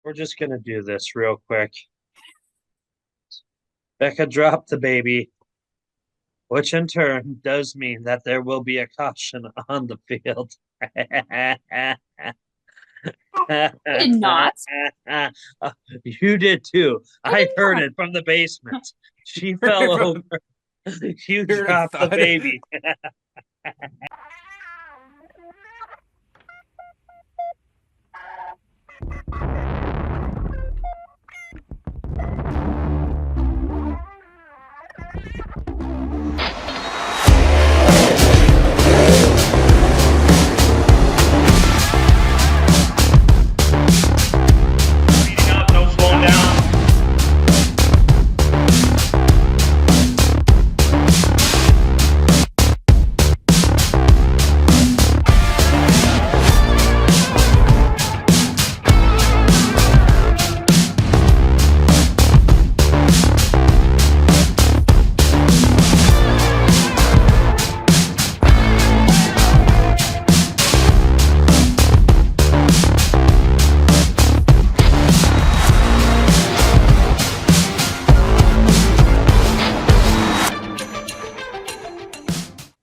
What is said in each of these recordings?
We're just gonna do this real quick. Becca dropped the baby, which in turn does mean that there will be a caution on the field. I did not. You did too. I did I heard not. it from the basement. She fell over. Heard You a dropped the thud. baby. Speeding up, no slowing down.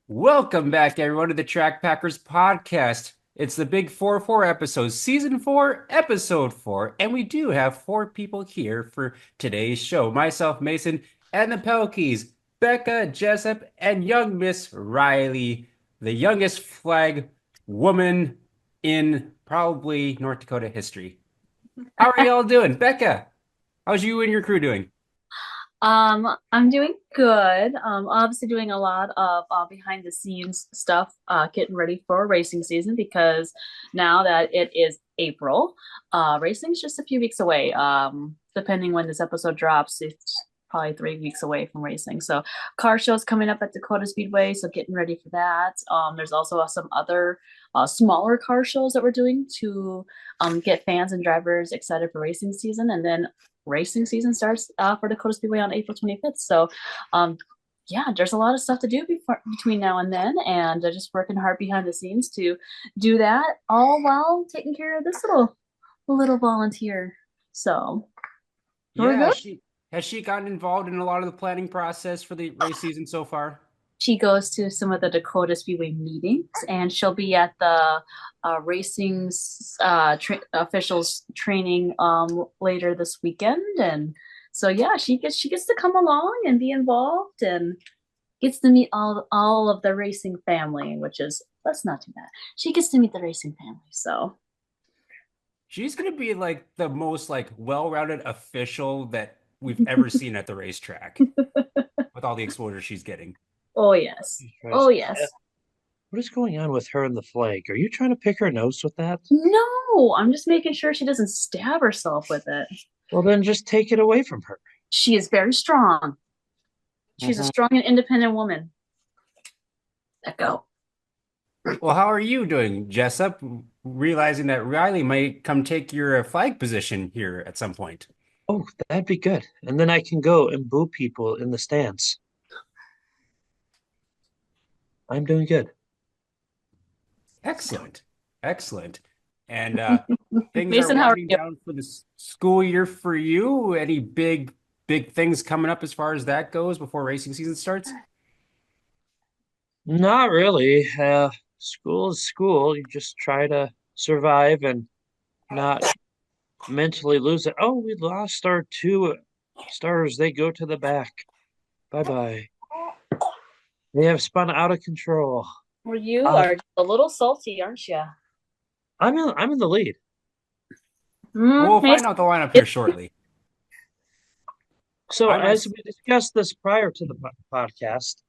Welcome back, everyone, to the Track Packers podcast. It's the Big 4-4 episode, Season 4, Episode 4, and we do have 4 people here for today's show. Myself, Mason, and the Pelkeys, Becca, Jessup, and young Miss Riley, the youngest flag woman in probably North Dakota history. How are y'all doing? Becca, how's you and your crew doing? I'm doing good. Obviously doing a lot of behind the scenes stuff, getting ready for racing season because now that it is April, racing's just a few weeks away. Depending when this episode drops, it's probably 3 weeks away from racing. So car shows coming up at Dakota Speedway, so getting ready for that. There's also some other smaller car shows that we're doing to get fans and drivers excited for racing season, and then racing season starts for Dakota Speedway on April 25th. So, yeah, there's a lot of stuff to do between now and then, and just working hard behind the scenes to do that, all while taking care of this little volunteer. So, we're Yeah, good. has she gotten involved in a lot of the planning process for the race season so far? She goes to some of the Dakota Speedway meetings, and she'll be at the racing officials training later this weekend. And so, yeah, she gets to come along and be involved, and gets to meet all of the racing family, which is that's not too bad. She gets to meet the racing family, so She's gonna be like the most like well-rounded official that we've ever seen at the racetrack with all the exposure she's getting. oh yes, oh yes. What is going on with her and the flag? Are you trying to pick her nose with that? No, I'm just making sure she doesn't stab herself with it. Well, then just take it away from her. She is very strong. She's a Mhm. strong and independent woman. Let go. Well, how are you doing, Jessup? Realizing that Riley might come take your flag position here at some point. Oh, that'd be good. And then I can go and boo people in the stands. I'm doing good. Excellent, excellent. And things are Mason, how are winding you? down for the school year for you. Any big things coming up as far as that goes before racing season starts? Not really. School is school. You just try to survive and not mentally lose it. Oh, we lost our two stars. They go to the back. Bye bye. They have spun out of control. Well, you Uh, are a little salty, aren't you? I'm in the lead. We'll find Mason, out the lineup here shortly. So I as might. we discussed this prior to the podcast,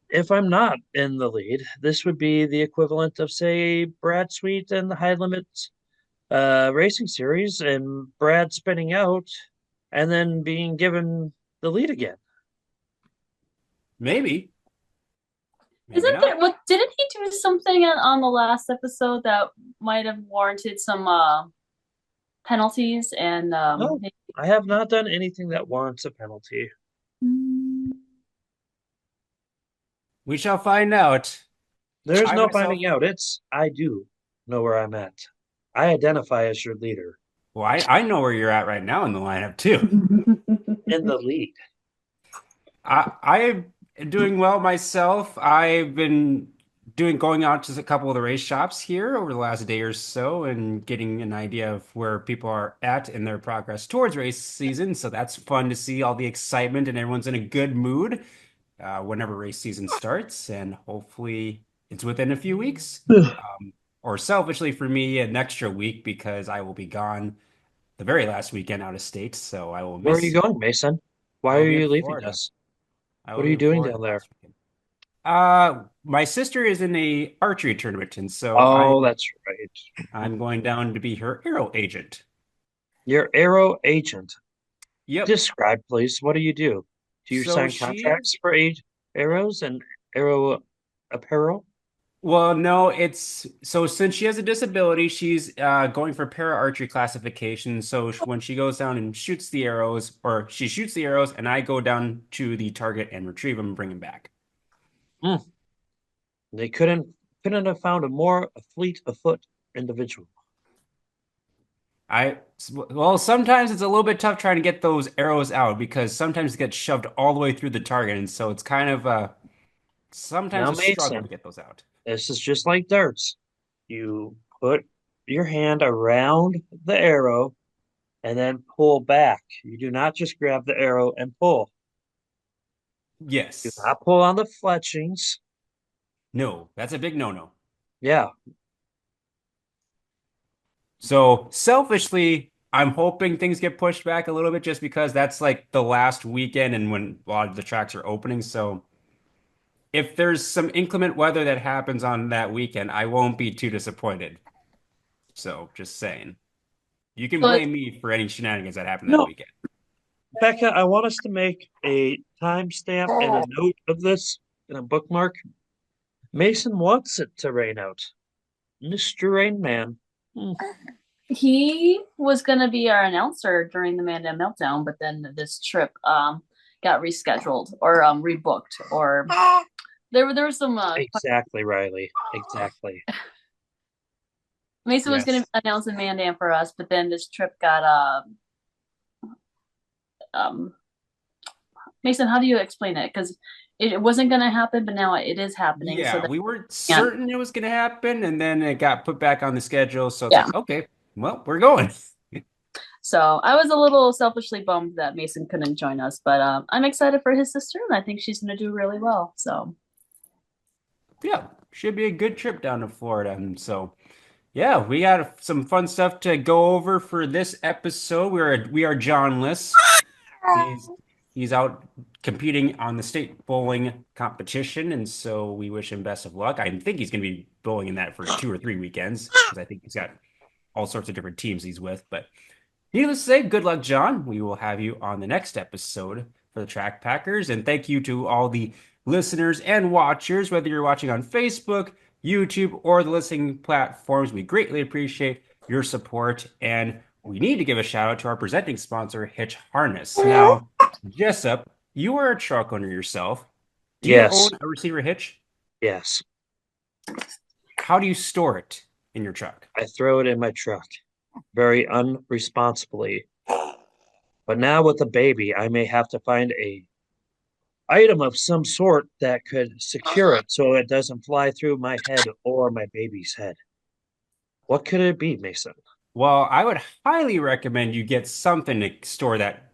if I'm not in the lead, this would be the equivalent of, say, Brad Sweet and the High Limits racing series, and Brad spinning out and then being given the lead again. Maybe, maybe isn't there? not. What didn't he do something on the last episode that might have warranted some penalties and No, I have not done anything that warrants a penalty. mm, We shall find out. There's I no myself, finding out. I do know where I'm at. I identify as your leader Well, I know where you're at right now in the lineup too. in the lead. I am doing well myself. I've been going out to a couple of the race shops here over the last day or so and getting an idea of where people are at in their progress towards race season. So that's fun to see all the excitement and everyone's in a good mood whenever race season starts. And hopefully it's within a few weeks. Or selfishly for me, an extra week because I will be gone the very last weekend out of state. So I will Where are you miss, going, Mason? I Why will are be in you leaving Florida. us? I What will are be you in doing Florida down there? last weekend. My sister is in a archery tournament, and so Oh, that's right. I'm going down to be her arrow agent. Your arrow agent. Yep. Describe, please. What do you do? Do you So sign she, contracts for arrows and arrow apparel? well, no, it's so since she has a disability, she's going for para archery classification. So when she goes down and shoots the arrows, or she shoots the arrows, and I go down to the target and retrieve them and bring them back. Hmm. They couldn't have found a more fleet of foot individual. Well, sometimes it's a little bit tough trying to get those arrows out because sometimes it gets shoved all the way through the target, and so it's kind of sometimes Now, a struggle to Mason, get those out. this is just like darts. You put your hand around the arrow and then pull back. You do not just grab the arrow and pull. Do Yes. not pull on the fletchings. No, that's a big no-no. Yeah, So selfishly, I'm hoping things get pushed back a little bit just because that's like the last weekend and when a lot of the tracks are opening. So if there's some inclement weather that happens on that weekend, I won't be too disappointed. So just saying. You can But blame me for any shenanigans that happen that no, weekend. Becca, I want us to make a timestamp and a note of this and a bookmark. Mason wants it to rain out. Mr. Rain Man. Hmm. he was gonna be our announcer during the Man Down Meltdown, but then this trip got rescheduled or rebooked or there was some Exactly, Riley. Exactly. Mason was gonna Yes. announce a Man Down for us, but then this trip got um Mason, how do you explain it? Because it wasn't gonna happen, but now it is happening. So Yeah, that we weren't yeah, certain it was going to happen, and then it got put back on the schedule. So it's yeah. like, okay, well, we're going. So I was a little selfishly bummed that Mason couldn't join us, but I'm excited for his sister, and I think she's gonna do really well. So Yeah, should be a good trip down to Florida. And so, yeah, we got some fun stuff to go over for this episode. We are Johnless. He's he's out competing on the state bowling competition, and so we wish him best of luck. I think he's going to be bowling in that for 2 or 3 weekends because I think he's got all sorts of different teams he's with. But needless to say, good luck, John. We will have you on the next episode for the Track Packers. And thank you to all the listeners and watchers, whether you're watching on Facebook, YouTube, or the listening platforms. We greatly appreciate your support. And we need to give a shout out to our presenting sponsor, Hitch Harness. Now, Jessup, you are a truck owner yourself. Do you Yes. own a receiver hitch? Yes. How do you store it in your truck? I throw it in my truck very unresponsibly. But now with the baby, I may have to find a item of some sort that could secure it so it doesn't fly through my head or my baby's head. What could it be, Mason? Well, I would highly recommend you get something to store that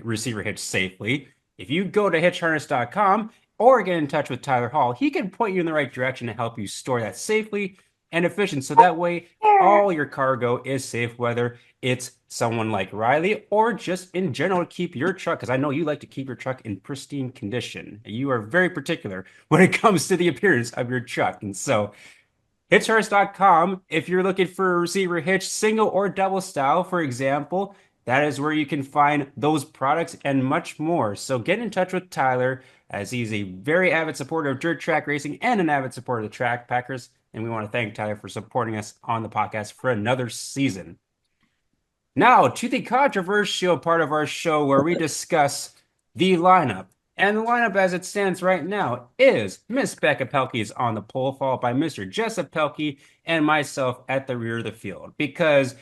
receiver hitch safely. If you go to hitchharness.com or get in touch with Tyler Hall, he can point you in the right direction to help you store that safely and efficient. So that way, all your cargo is safe, whether it's someone like Riley or just in general to keep your truck, because I know you like to keep your truck in pristine condition. You are very particular when it comes to the appearance of your truck. And so, Hitchhurst.com, if you're looking for a receiver hitch, single or double style, for example, that is where you can find those products and much more. So get in touch with Tyler, as he's a very avid supporter of dirt track racing and an avid supporter of the Track Packers. And we want to thank Tyler for supporting us on the podcast for another season. Now to the controversial part of our show where we discuss the lineup And the lineup as it stands right now is Miss Becca Pelkey is on the pole, followed by Mr. Jessup Pelkey and myself at the rear of the field. Because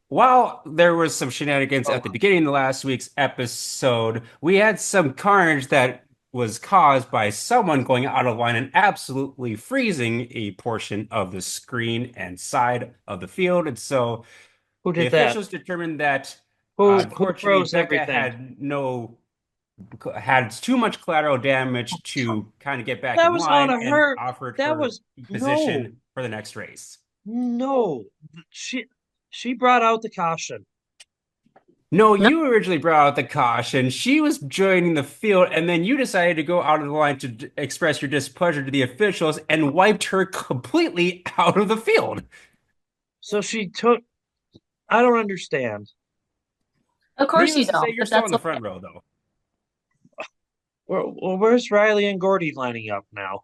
while there was some shenanigans Oh, at the beginning of the last week's episode, we had some carnage that was caused by someone going out of line and absolutely freezing a portion of the screen and side of the field. And so who the did that? officials determined that Who unfortunately froze Becca everything? had too much collateral damage to kind of get back That in was on line and her. offered That her was no, position for the next race. no. She she brought out the caution. No, No, you originally brought out the caution. She was joining the field, and then you decided to go out of the line to express your displeasure to the officials and wiped her completely out of the field. So she took. I don't understand. of course you Needless to say, don't, you're but still in that's the okay. front row, though. Where's Riley and Gordy lining up now?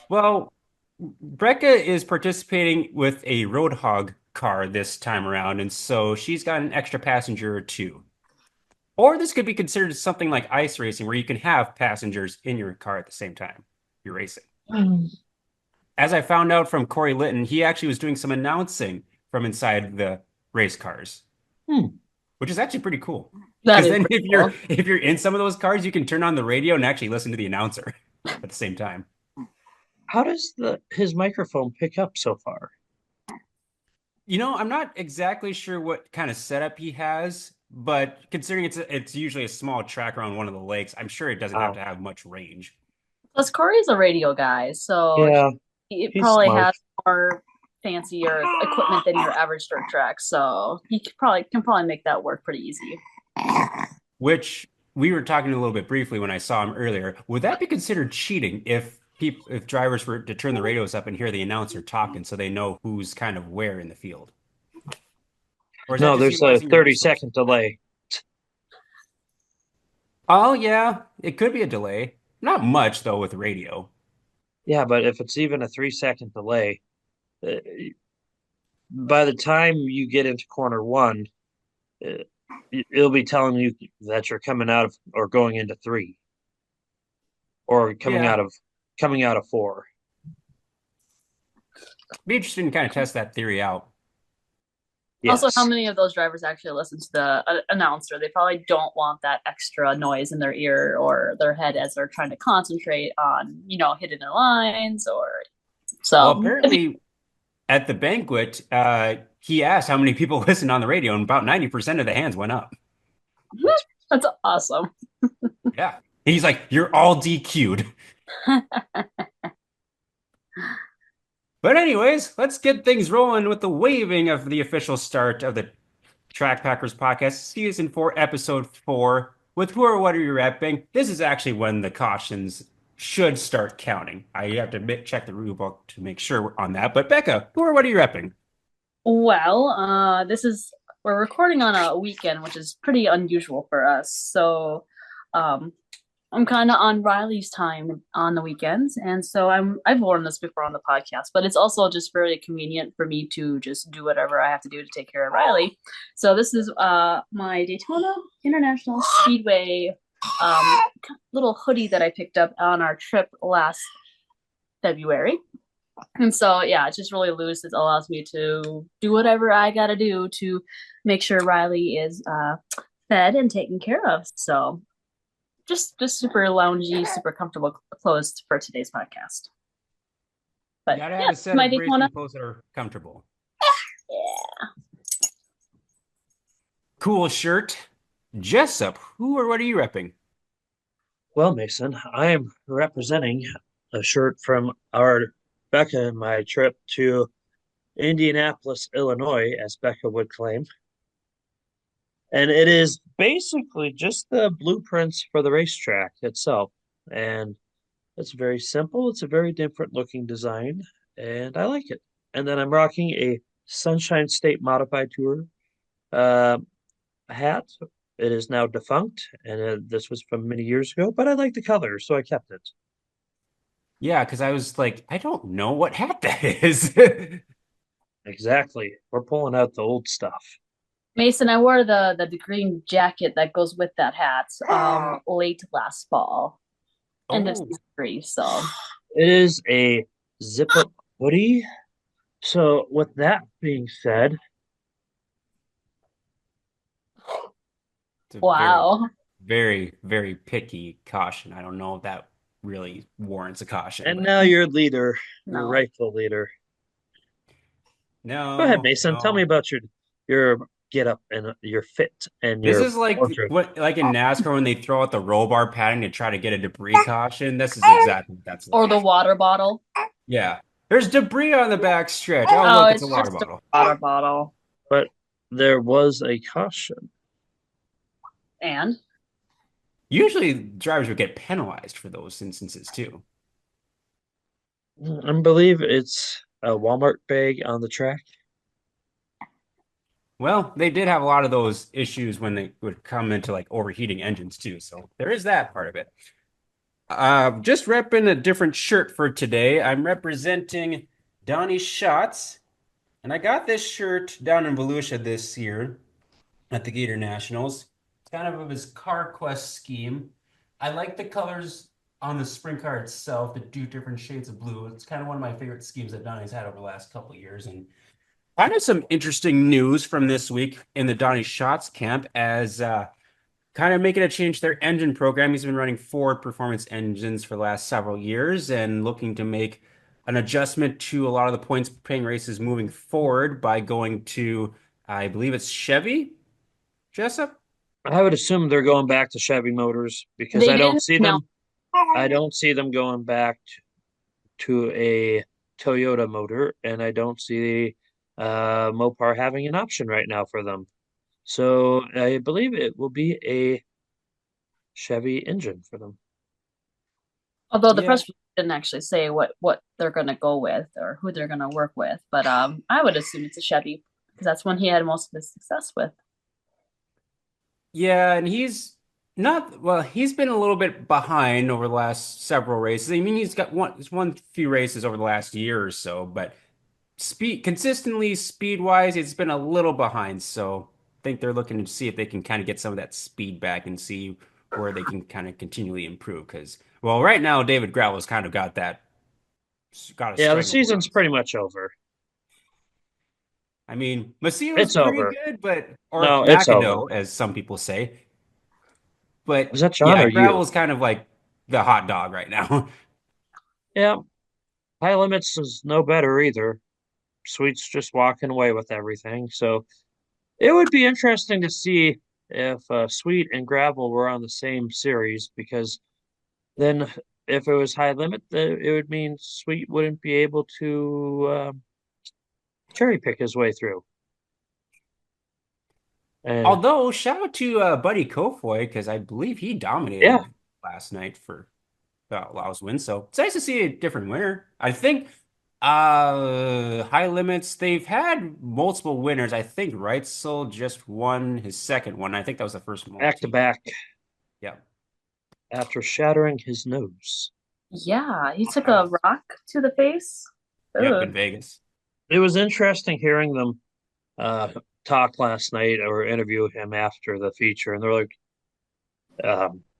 Well, Brecca is participating with a Roadhog car this time around, and so she's got an extra passenger or two. Or this could be considered something like ice racing, where you can have passengers in your car at the same time you're racing. As I found out from Corey Litton, he actually was doing some announcing from inside the race cars, Hmm. which is actually pretty cool. That Because is then pretty if cool. you're in some of those cars, you can turn on the radio and actually listen to the announcer at the same time. How does the his microphone pick up so far? You know, I'm not exactly sure what kind of setup he has, but considering it's usually a small track around one of the lakes, I'm sure it doesn't have Wow. to have much range. Plus, Corey's a radio guy, so Yeah, he he's probably smart. has more fancier equipment than your average dirt track. So he can probably make that work pretty easy. Which we were talking a little bit briefly when I saw him earlier. Would that be considered cheating if drivers were to turn the radios up and hear the announcer talking so they know who's kind of where in the field? Or is that No, just there's a utilizing your 30-second resources? delay. Oh yeah, it could be a delay. Not much though with radio. Yeah, but if it's even a 3-second delay, uh, by the time you get into corner one, uh, it'll be telling you that you're coming out of or going into three or Yeah, coming out of four. be interested in kind of test that theory out. Also, how Yes. many of those drivers actually listen to the announcer? They probably don't want that extra noise in their ear or their head as they're trying to concentrate on, hitting their lines or Well, so. apparently at the banquet, he asked how many people listened on the radio, and about 90% of the hands went up. That's awesome. Yeah. He's like, you're all DQ'd. But anyways, let's get things rolling with the waving of the official start of the Track Packers podcast, season 4, episode 4. With who or what are you repping? This is actually when the cautions should start counting. I have to check the rule book to make sure on that. But Becca, who or what are you repping? Well, we're recording on a weekend, which is pretty unusual for us. So, I'm kind of on Riley's time on the weekends, and so I've worn this before on the podcast, but it's also just very convenient for me to just do whatever I have to do to take care of Riley. So this is my Daytona International Speedway little hoodie that I picked up on our trip last February. And so, yeah, it's just really loose. It allows me to do whatever I got to do to make sure Riley is fed and taken care of. So, just super loungy, super comfortable clothes for today's podcast. But You gotta yeah, have a set my of racing Daytona. clothes that are comfortable. Yeah. Cool shirt. Jessup, who or what are you repping? Well, Mason, I am representing a shirt from our Becca and my trip to Indianapolis, Illinois, as Becca would claim. And it is basically just the blueprints for the racetrack itself. And it's very simple. It's a very different looking design, and I like it. And then I'm rocking a Sunshine State Modified Tour uh, hat. It is now defunct, and this was from many years ago, but I like the color, so I kept it. Yeah, because I was like, I don't know what hat that is. Exactly. We're pulling out the old stuff. Mason, I wore the green jacket that goes with that hat late last fall. End of Oh, season 3, so It is a zip-up hoodie. So with that being said, it's a very, wow. very, very picky caution. I don't know if that really warrants a caution, and but now your leader, your No. rightful leader. Go ahead, no, Mason. Tell me no. about your get up and your fit and This your is like wardrobe. what, like in NASCAR when they throw out the roll bar padding to try to get a debris caution. This is exactly what that's Or like. the water bottle. Yeah. There's debris on the back stretch. Oh, Oh, look, it's a it's water just a bottle. water bottle. But there was a caution. And Usually drivers would get penalized for those instances too. I believe it's a Walmart bag on the track. Well, they did have a lot of those issues when they would come into like overheating engines too. So there is that part of it. Just repping a different shirt for today. I'm representing Donnie Schatz, and I got this shirt down in Volusia this year at the Gator Nationals. It's kind of his Car Quest scheme. I like the colors on the sprint car itself, the two different shades of blue. It's kind of one of my favorite schemes that Donnie's had over the last couple of years. And kind of some interesting news from this week in the Donnie Schatz camp as kind of making a change to their engine program. He's been running Ford performance engines for the last several years and looking to make an adjustment to a lot of the points paying races moving forward by going to, I believe it's Chevy, Jessup? I would assume they're going back to Chevy Motors because they didn't know. I don't see them going back to a Toyota motor, and I don't see Mopar having an option right now for them. So I believe it will be a Chevy engine for them. Although the Yeah. press release didn't actually say what they're gonna go with or who they're gonna work with, but I would assume it's a Chevy because that's one he had most of his success with. Yeah, and he's not, well, he's been a little bit behind over the last several races. I mean, he's won few races over the last year or so, but consistently speed wise, it's been a little behind. So I think they're looking to see if they can kind of get some of that speed back and see where they can kind of continually improve. Because, well, right now David Gravel's kind of got a Yeah, the stranglehold on season's him. pretty much over. I mean, Masio's It's pretty over. good, but or No, it's over. McAdoo, as some people say. But Is that John yeah, or you? Gravel's kind of like the hot dog right now. Yeah, high limits is no better either. Sweet's just walking away with everything. So it would be interesting to see if Sweet and Gravel were on the same series because then if it was high limit, it would mean Sweet wouldn't be able to cherry pick his way through. And Although, shout out to Buddy Kofoy because I believe he yeah, dominated last night for Laos win. So it's nice to see a different winner. I think high limits, they've had multiple winners. I think Reitzel just won his second one. I think that was the first back to multi. back Yeah. after shattering his nose. Yeah, he took a rock to the face. Yep, Ugh. in Vegas. It was interesting hearing them uh, talk last night or interview him after the feature, and they're like,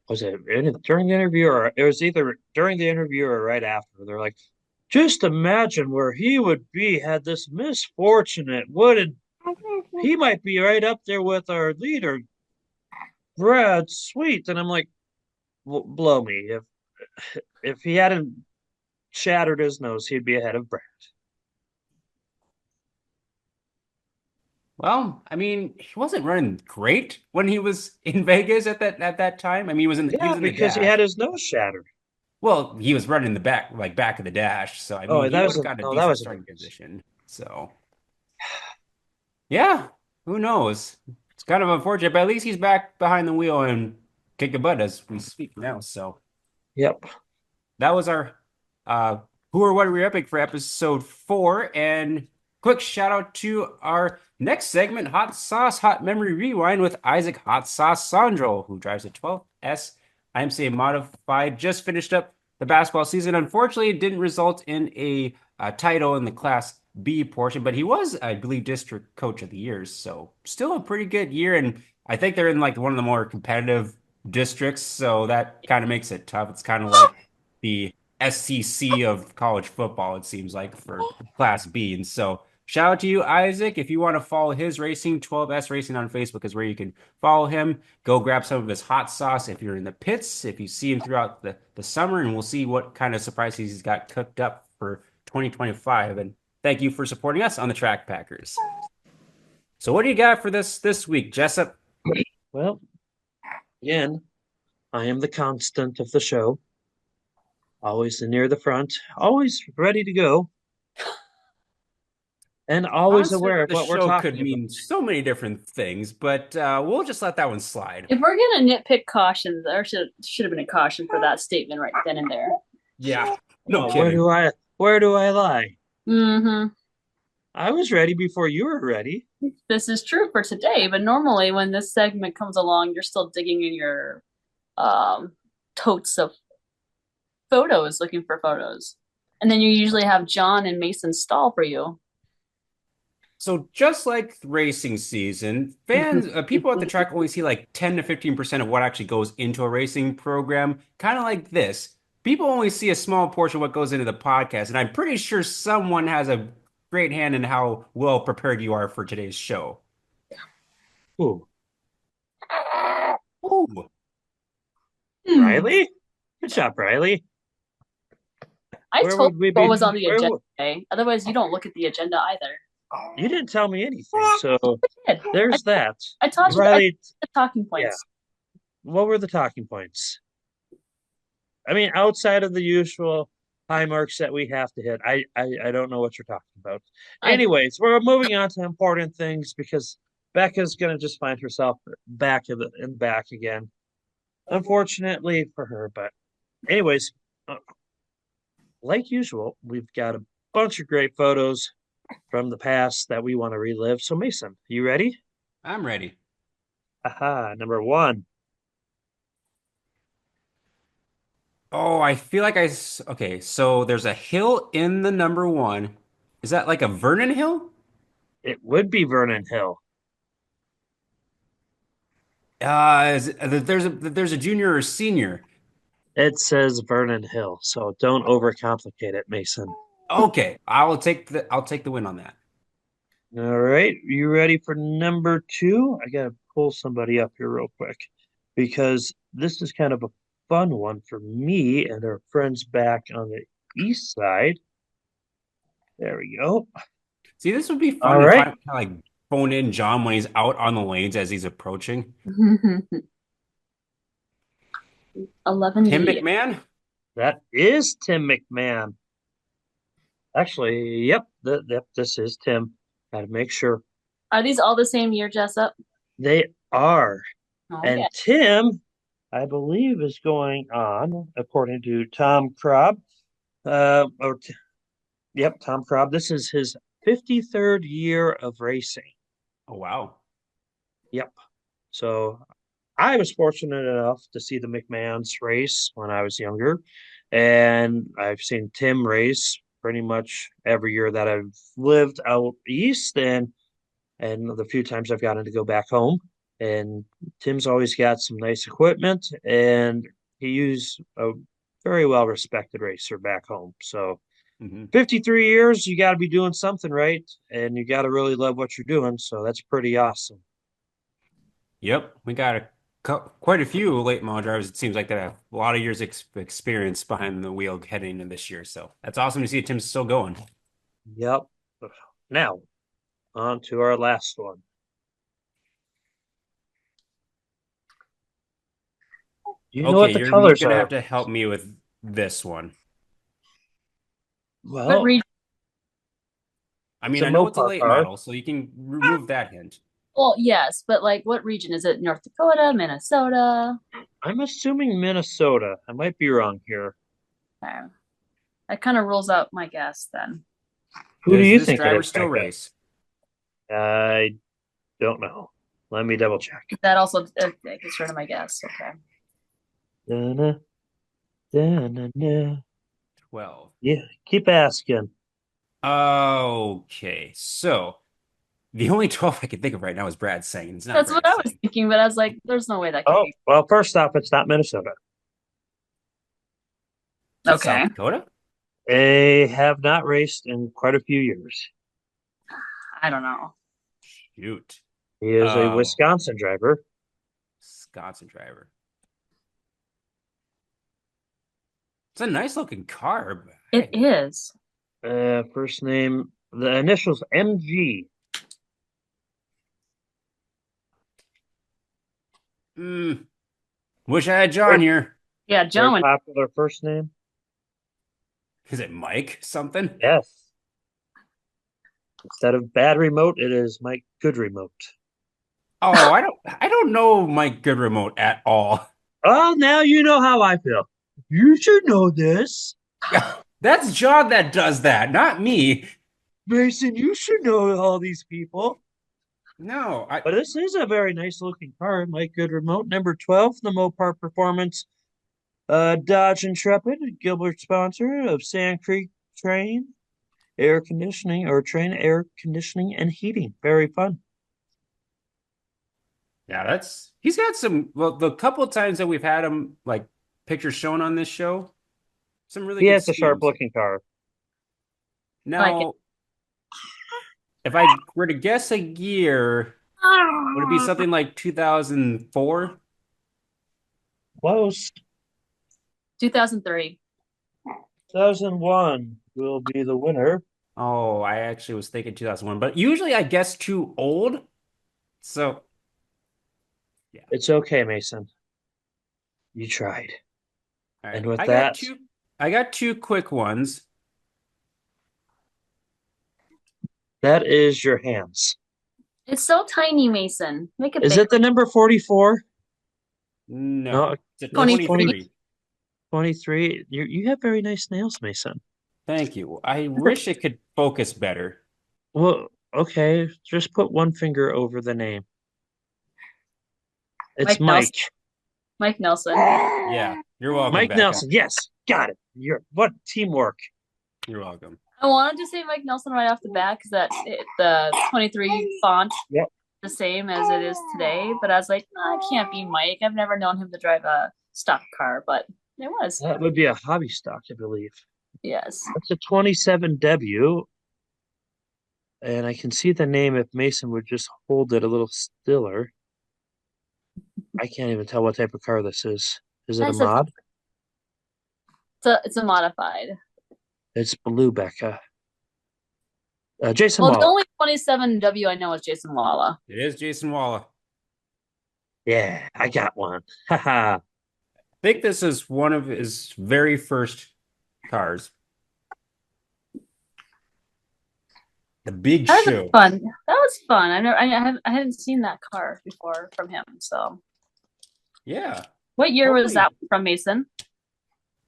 was it during the interview or it was either during the interview or right after? They're like, just imagine where he would be had this misfortune. It wouldn't. He might be right up there with our leader, Brad Sweet. And I'm like, blow me. If he hadn't shattered his nose, he'd be ahead of Brad. Well, I mean, he wasn't running great when he was in Vegas at that time. I mean, he Yeah, was in the because he had dash. his nose shattered. Well, he was running the back of the dash. So I Oh, mean, he that would was have gotten a that decent was in starting Vegas. position. So yeah, who knows? It's kind of unfortunate, but at least he's back behind the wheel and kicking butt as we speak now. So Yep. that was our who or what are we epic for episode 4. And quick shout out to our next segment, Hot Sauce Hot Memory Rewind with Isaac Hot Sauce Sondrol, who drives a 12S IMCA modified. Just finished up the basketball season. Unfortunately, it didn't result in a title in the Class B portion, but he was, I believe, district coach of the year. So still a pretty good year. And I think they're in like one of the more competitive districts. So that kind of makes it tough. It's kind of like the SEC of college football, it seems like, for Class B. And so shout out to you, Isaac. If you want to follow his racing, 12S Racing on Facebook is where you can follow him. Go grab some of his hot sauce if you're in the pits, if you see him throughout the summer, and we'll see what kind of surprises he's got cooked up for 2025. And thank you for supporting us on the Track Packers. So what do you got for this week, Jessup? Well, again, I am the constant of the show. Always near the front, always ready to go, and always Constant aware of of the what we're show could talking mean so many different things, but we'll just let that one slide. If we're gonna nitpick cautions, there should have been a caution for that statement right then and there. Yeah, no about. kidding. Where do I lie? Mm-hmm. I was ready before you were ready. This is true for today, but normally when this segment comes along, you're still digging in your totes of photos, looking for photos. And then you usually have John and Mason stall for you. So just like racing season, fans, people at the track only see like 10 to 15% of what actually goes into a racing program. Kind of like this. People only see a small portion of what goes into the podcast, and I'm pretty sure someone has a great hand in how well prepared you are for today's show. Ooh, Ooh. Riley? Good job, Riley. I Where told would we you be? what was on the Where agenda would- today. Otherwise, you don't look at the agenda either. You didn't tell me anything, so I did. there's that. I taught you Riley, the talking points. what were the talking points? I mean, outside of the usual high marks that we have to hit, I don't know what you're talking about. Anyways, we're moving on to important things because Becca's gonna just find herself back in back again. Unfortunately for her, but anyways, like usual, we've got a bunch of great photos from the past that we want to relive. So Mason, you ready? I'm ready. Aha, number one. Oh, I feel like okay, so there's a hill in the number one. Is that like a Vernon Hill? It would be Vernon Hill. There's a junior or senior. It says Vernon Hill, so don't overcomplicate it, Mason. Okay, I'll take the win on that. All right, you ready for number two? I gotta pull somebody up here real quick because this is kind of a fun one for me and our friends back on the east side. There we go. See, this would be All fun if I right. kind of like phone in John when he's out on the lanes as he's approaching. 11D. Tim McMahon? That is Tim McMahon. Actually, yep, this is Tim. Gotta make sure. Are these all the same year, Jessup? They are. Okay. And Tim, I believe, is going on, according to Tom Krob. Yep, Tom Krob. This is his 53rd year of racing. Oh, wow. Yep. So I was fortunate enough to see the McMahons race when I was younger. And I've seen Tim race pretty much every year that I've lived out east and the few times I've gotten to go back home. And Tim's always got some nice equipment and he's a very well respected racer back home. So 53 years, you got to be doing something right and you got to really love what you're doing. So that's pretty awesome. Yep, we got quite a few late model drivers. It seems like that have a lot of years experience behind the wheel heading into this year. So that's awesome to see Tim's still going. Yep. Now, on to our last one. You know what the you're colors gonna are. have to help me with this one. What Well, region? I mean, It's a I know it's a Mopar late car. model, so you can remove that hint. Well, yes, but like what region? Is it North Dakota, Minnesota? I'm assuming Minnesota. I might be wrong here. Okay. That kind of rules out my guess then. Who do Does you this think it driver is, still Becca? race? I don't know. Let me double check. That also gets rid of my guess. Okay. Da-na, da-na-na. 12. Yeah, keep asking. Okay, so the only 12 I can think of right now is Brad saying. It's not That's what Brad I was saying. thinking, but I was like, there's no way that could Oh, be. well, first off, it's not Minnesota. Is it South Okay. Dakota? They have not raced in quite a few years. I don't know. Shoot. He is a Oh, Wisconsin driver. Wisconsin driver. It's a nice looking car. But It is. First name, the initials MG. mm, wish I had John Very, here. Yeah, very John. popular first name. Is it Mike something? Yes. Instead of bad remote, it is Mike Good Remote. Oh, I don't know Mike Good Remote at all. Oh, now you know how I feel. You should know this. That's John that does that, not me. Mason, you should know all these people. No, But this is a very nice looking car. Mike Good Remote, number 12, the Mopar Performance Dodge Intrepid, Gilbert sponsor of Sand Creek Train Air Conditioning or Train Air Conditioning and Heating. Very fun. yeah, he's got some. Well, the couple of times that we've had him like pictures shown on this show, some really He good has a sharp schemes. looking car. Like it. Now, if I were to guess a year, would it be something like 2004? Close. 2003. 2001 will be the winner. Oh, I actually was thinking 2001, but usually I guess too old. So, yeah. It's okay, Mason. You tried. All And right. with I got that, two quick ones. that is your hands. It's so tiny, Mason. Make it Is bigger. it the number 44? No, No, it's a that's 23. 23. You have very nice nails, Mason. Thank you. I wish it could focus better. Well, okay, just put one finger over the name. It's Mike Nelson. Mike. Mike Nelson. Yeah, you're welcome, Mike Becca. Nelson. Yes, got it. What teamwork. You're welcome. I wanted to say Mike Nelson right off the bat because the 23 font Yep. the same as it is today. But I was like, no, it can't be Mike. I've never known him to drive a stock car, but it was. That would be a hobby stock, I believe. Yes. That's a 27 W. And I can see the name if Mason would just hold it a little stiller. I can't even tell what type of car this is. Is it a That's a- mod? It's a modified. It's blue, Becca. Jason Well, the Wall. only 27W I know is Jason Walla. It is Jason Walla. Yeah, I got one. Haha. I think this is one of his very first cars. The Big That was Show. fun. That was fun. I hadn't seen that car before from him. So, Yeah. what year was Holy- that from Mason?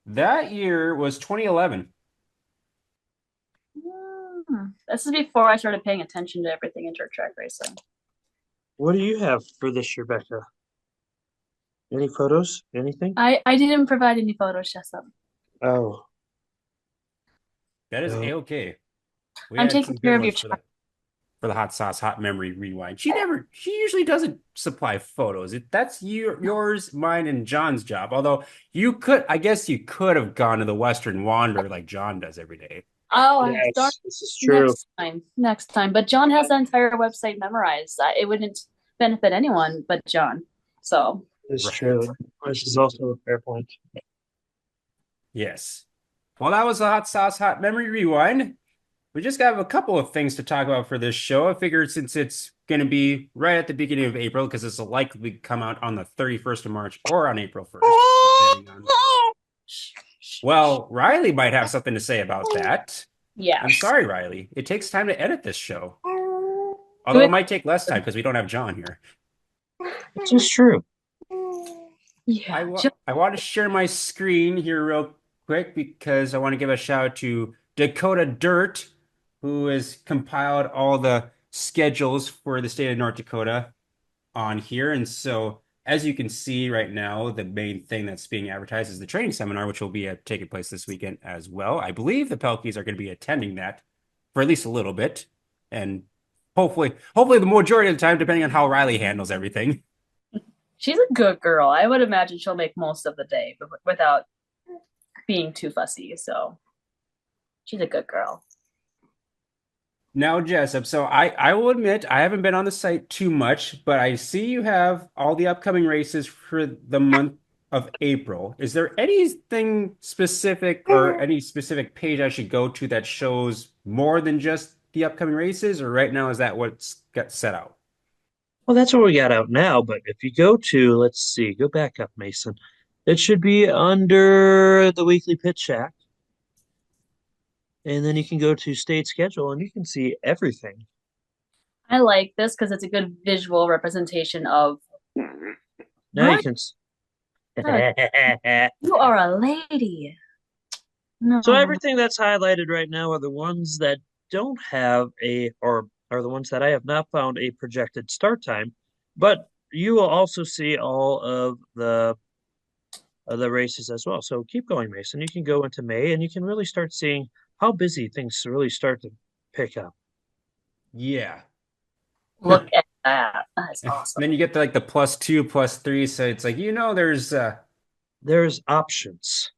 That year was 2011. This is before I started paying attention to everything in dirt track racing. What do you have for this year, Becca? Any photos? Anything? I didn't provide any photos, Jessup. Oh, That is No. A-okay. We I'm had taking some good care of your ones for the hot sauce, hot memory rewind. She usually doesn't supply photos. That's yours, mine, and John's job. Although I guess you could have gone to the Western Wander like John does every day. Oh, I yes, start this is true. next time. But John has the entire website memorized. It wouldn't benefit anyone but John. So It's Right. true. This is also a fair point. Yes. Well, that was a hot sauce, hot memory rewind. We just got a couple of things to talk about for this show. I figured since it's going to be right at the beginning of April, because this will likely come out on the 31st of March or on April 1st. depending on- Well, Riley might have something to say about that. yeah. I'm sorry, Riley. It takes time to edit this show. Although it might take less time because we don't have John here. This is true. Yeah. I want to share my screen here real quick because I want to give a shout out to Dakota Dirt, who has compiled all the schedules for the state of North Dakota on here. And so, as you can see right now, the main thing that's being advertised is the training seminar, which will be taking place this weekend as well. I believe the Pelkeys are going to be attending that for at least a little bit, and hopefully the majority of the time, depending on how Riley handles everything. She's a good girl. I would imagine she'll make most of the day, but without being too fussy. So she's a good girl. Now, Jessup, so I will admit I haven't been on the site too much, but I see you have all the upcoming races for the month of April. Is there anything specific or any specific page I should go to that shows more than just the upcoming races, or right now is that what's got set out? Well, that's what we got out now, but if you go to, let's see, go back up, Mason. It should be under the weekly pit shack. And then you can go to state schedule and you can see everything. I like this because it's a good visual representation of. Now you What? can. You are a lady. No. So everything that's highlighted right now are the ones that don't have or are the ones that I have not found a projected start time, but you will also see all of the races as well. So keep going, Mason. You can go into May and you can really start seeing how busy things really start to pick up. Yeah. Look at that. That's awesome. Then you get the +2, +3, so it's like There's options.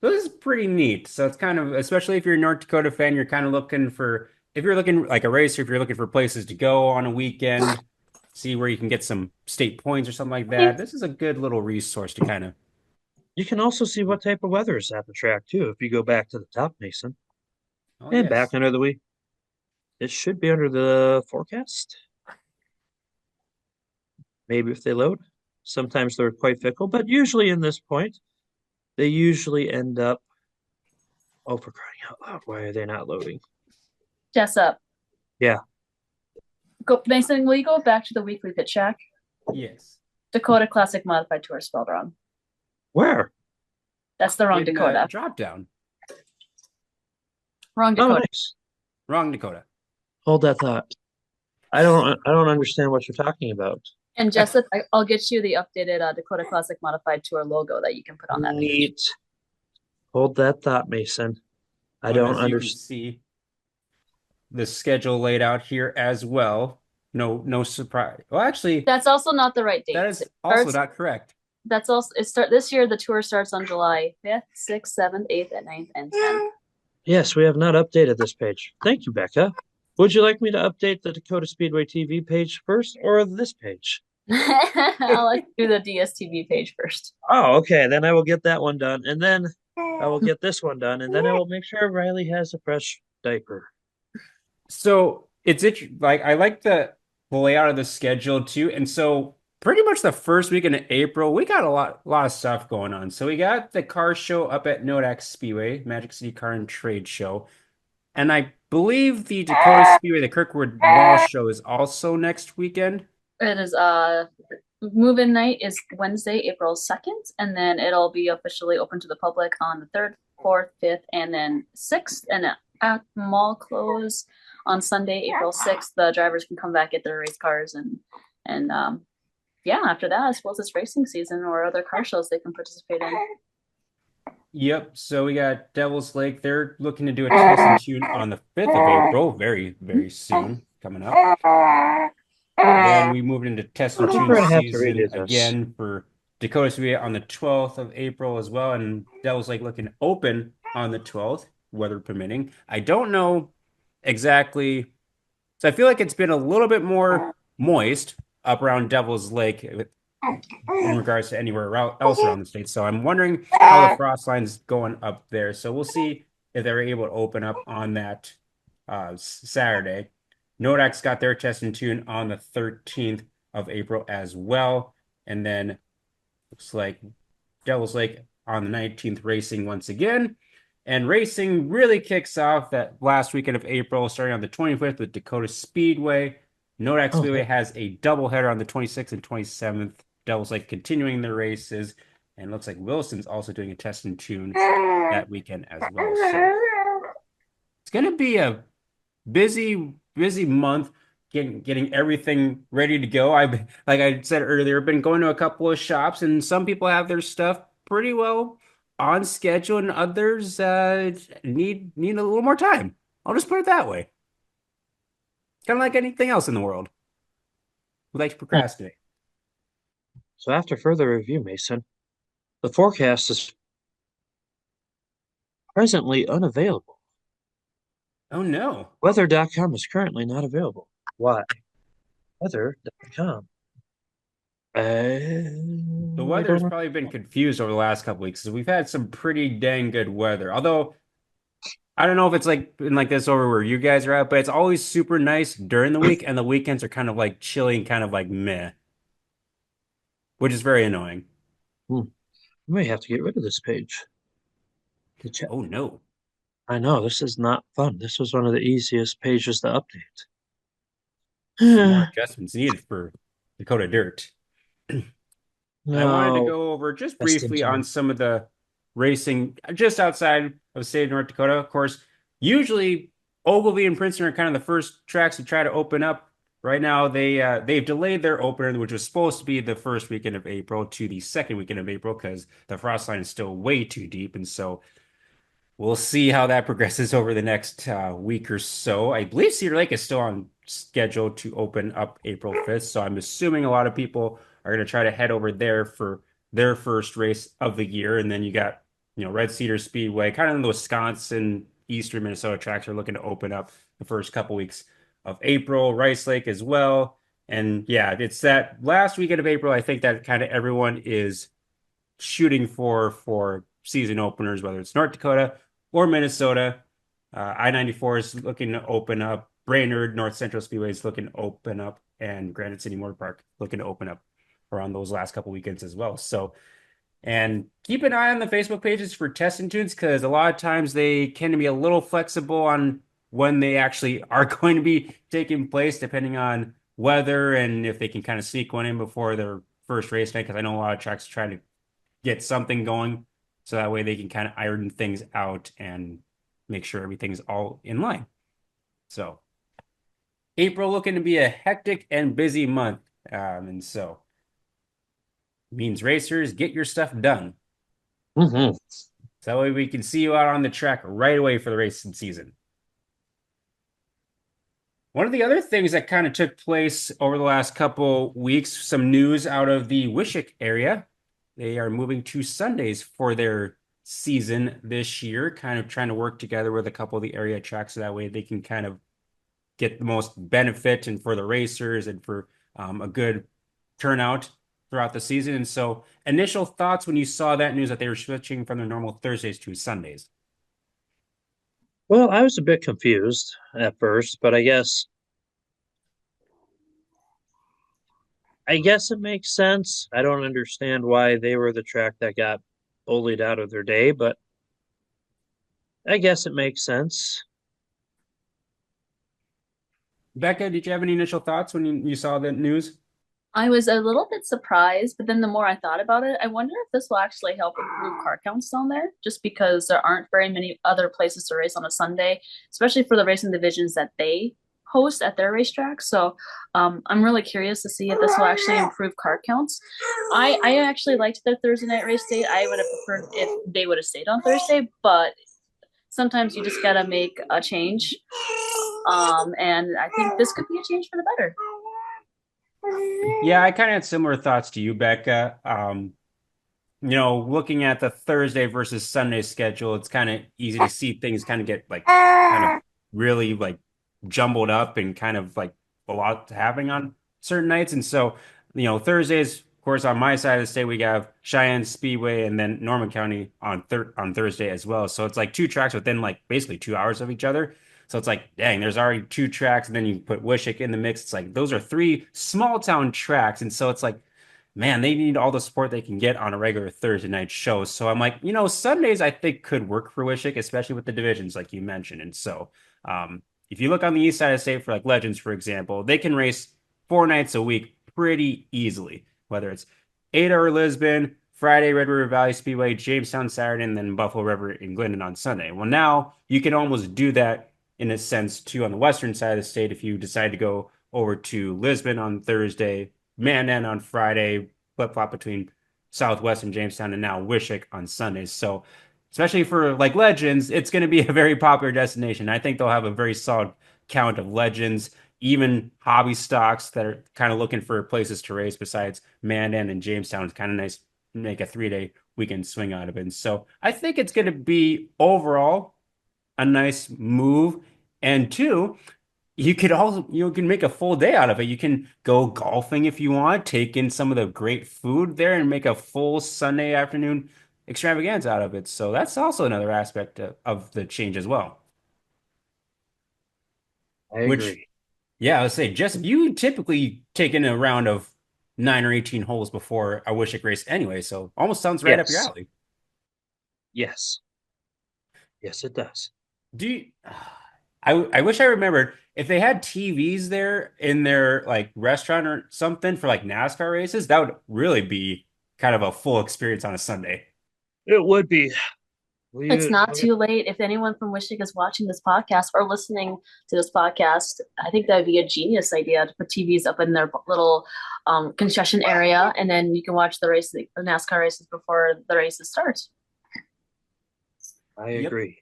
this is pretty neat. So it's kind of, especially if you're a North Dakota fan, you're kind of looking for, if you're looking like a racer, if you're looking for places to go on a weekend, see where you can get some state points or something like that. This is a good little resource to kind of. You can also see what type of weather is at the track too. If you go back to the top, Mason, Oh, and yes. back under the week, it should be under the forecast. Maybe if they load. Sometimes they're quite fickle, but usually in this point, they usually end up. Oh, for crying out loud! Why are they not loading? Jessup. Yeah. Go, Mason, will you go back to the weekly pit shack? Yes. Dakota Classic Modified Tour spelled wrong. Where? That's the wrong In, Dakota. drop down. Wrong Oh, Dakota. nice. Wrong Dakota. Hold that thought. I don't understand what you're talking about. And Jessup, I'll get you the updated Dakota Classic Modified Tour logo that you can put on that page. Neat. Hold that thought, Mason. I And don't as you can understand. see the schedule laid out here as well. No surprise. Well, actually, That's also not the right date. that is It also starts- not correct. That's also this year. The tour starts on July 5th, 6th, 7th, 8th, and 9th, and 10th. Yes, we have not updated this page. Thank you, Becca. Would you like me to update the Dakota Speedway TV page first or this page? I'll let you do the DSTV page first. Oh, okay. Then I will get that one done. And then I will get this one done. And then I will make sure Riley has a fresh diaper. So it's like I like the layout of the schedule too. And so pretty much the first week in April, we got a lot of stuff going on. So we got the car show up at Nodak Speedway, Magic City Car and Trade Show. And I believe the Dakota Speedway, the Kirkwood Mall show is also next weekend. It is move-in night is Wednesday, April 2nd, and then it'll be officially open to the public on the 3rd, 4th, 5th, and then 6th. And at mall close on Sunday, April 6th, the drivers can come back, get their race cars, and yeah, after that, I suppose it's racing season or other car shows they can participate in. Yep. So we got Devil's Lake. They're looking to do a test and tune on the 5th of April, very, very soon coming up. Then we moved into test and tune We're gonna have to season redo this. again for Dakota Speedway on the 12th of April as well, and Devil's Lake looking open on the 12th, weather permitting. I don't know exactly. So I feel like it's been a little bit more moist up around Devil's Lake in regards to anywhere else around the state. So I'm wondering how the frost line's going up there. So we'll see if they're able to open up on that Saturday. Nodak's got their test and tune on the 13th of April as well. And then looks like Devil's Lake on the 19th racing once again. And racing really kicks off that last weekend of April, starting on the 25th with Dakota Speedway. Nodak Speedway has a doubleheader on the 26th and 27th. Devil's Lake continuing their races. And looks like Wilson's also doing a test and tune that weekend as well. So it's going to be a busy month getting everything ready to go. Like I said earlier, been going to a couple of shops, and some people have their stuff pretty well on schedule and others need a little more time. I'll just put it that way. Kind of like anything else in the world. We like to procrastinate. So after further review, Mason, the forecast is presently unavailable. Oh no. Weather.com is currently not available. Why? Weather.com. The I weather's don't know. probably been confused over the last couple weeks because we've had some pretty dang good weather. Although I don't know if it's like been like this over where you guys are at, but it's always super nice during the week, and the weekends are kind of like chilly and kind of like meh, which is very annoying. We may have to get rid of this page. Oh no. I know, this is not fun. This was one of the easiest pages to Some more update. adjustments needed for Dakota Dirt. I wanted to No, go over just just briefly on some of the racing just outside of the state of North Dakota. Of course, usually Ogilvy and Princeton are kind of the first tracks to try to open up. Right now, they've delayed their opener, which was supposed to be the first weekend of April, to the second weekend of April because the frost line is still way too deep, and so we'll see how that progresses over the next week or so. I believe Cedar Lake is still on schedule to open up April 5th, so I'm assuming a lot of people are going to try to head over there for their first race of the year. And then you got, Red Cedar Speedway, kind of the Wisconsin, Eastern Minnesota tracks are looking to open up the first couple weeks of April. Rice Lake as well. And yeah, it's that last weekend of April. I think that kind of everyone is shooting for season openers, whether it's North Dakota or Minnesota. I-94 is looking to open up. Brainerd North Central Speedway is looking to open up, and Granite City Motor Park looking to open up around those last couple weekends as well. So, and keep an eye on the Facebook pages for testing tunes because a lot of times they can be a little flexible on when they actually are going to be taking place, depending on weather and if they can kind of sneak one in before their first race night. Because I know a lot of tracks try to get something going so that way they can kind of iron things out and make sure everything's all in line. So April looking to be a hectic and busy month. And so means racers, get your stuff done. Mhm. So that way we can see you out on the track right away for the racing season. One of the other things that kind of took place over the last couple weeks, some news out of the Wishek area. They are moving to Sundays for their season this year, kind of trying to work together with a couple of the area tracks so that way they can kind of get the most benefit and for the racers and for a good turnout throughout the season. And so, initial thoughts when you saw that news that they were switching from their normal Thursdays to Sundays? Well, I was a bit confused at first, but I guess it makes sense. I don't understand why they were the track that got bullied out of their day, but I guess it makes sense. Becca, did you have any initial thoughts when you saw the news? I was a little bit surprised, but then the more I thought about it, I wonder if this will actually help improve car counts down there, just because there aren't very many other places to race on a Sunday, especially for the racing divisions that they host at their racetrack. So I'm really curious to see if this will actually improve car counts. I actually liked their Thursday night race date. I would have preferred if they would have stayed on Thursday, but sometimes you just gotta make a change. And I think this could be a change for the better. Yeah, I kind of had similar thoughts to you, Becca. Looking at the Thursday versus Sunday schedule, it's kind of easy to see things kind of get like kind of really like jumbled up and kind of like a lot happening on certain nights. And so, Thursdays, of course, on my side of the state, we have Cheyenne Speedway and then Norman County on Thursday as well. So it's like two tracks within like basically 2 hours of each other. So it's like, dang, there's already two tracks, and then you put Wishek in the mix. It's like those are three small town tracks. And so it's like, man, they need all the support they can get on a regular Thursday night show. So I'm like, Sundays I think could work for Wishek, especially with the divisions like you mentioned. And so if you look on the east side of the state for like Legends, for example, they can race 4 nights a week pretty easily, whether it's Ada or Lisbon, Friday, Red River Valley Speedway, Jamestown Saturday, and then Buffalo River and Glendon on Sunday. Well, now you can almost do that in a sense too on the western side of the state if you decide to go over to Lisbon on Thursday, Mandan on Friday, flip flop between Southwest and Jamestown, and now Wishek on Sundays. So, especially for like legends, it's going to be a very popular destination. I think they'll have a very solid count of legends, even hobby stocks that are kind of looking for places to race besides Mandan and Jamestown. It's kind of nice to make a 3 day weekend swing out of it. And so I think it's going to be overall a nice move. And two, you can make a full day out of it. You can go golfing if you want, take in some of the great food there and make a full Sunday afternoon extravaganza out of it. So that's also another aspect of the change as well. I Which, agree. yeah, I would say, Jessup, you typically take in a round of 9 or 18 holes before a Wishek race anyway, so almost sounds right up your Yes. alley. Yes. Yes, it does. Do you, I wish I remembered if they had TVs there in their like restaurant or something for like NASCAR races, that would really be kind of a full experience on a Sunday. It would be. It's We, not too late. If anyone from Wishing is watching this podcast or listening to this podcast, I think that would be a genius idea to put TVs up in their little concession area, and then you can watch the NASCAR races before the races start. I Yep. agree.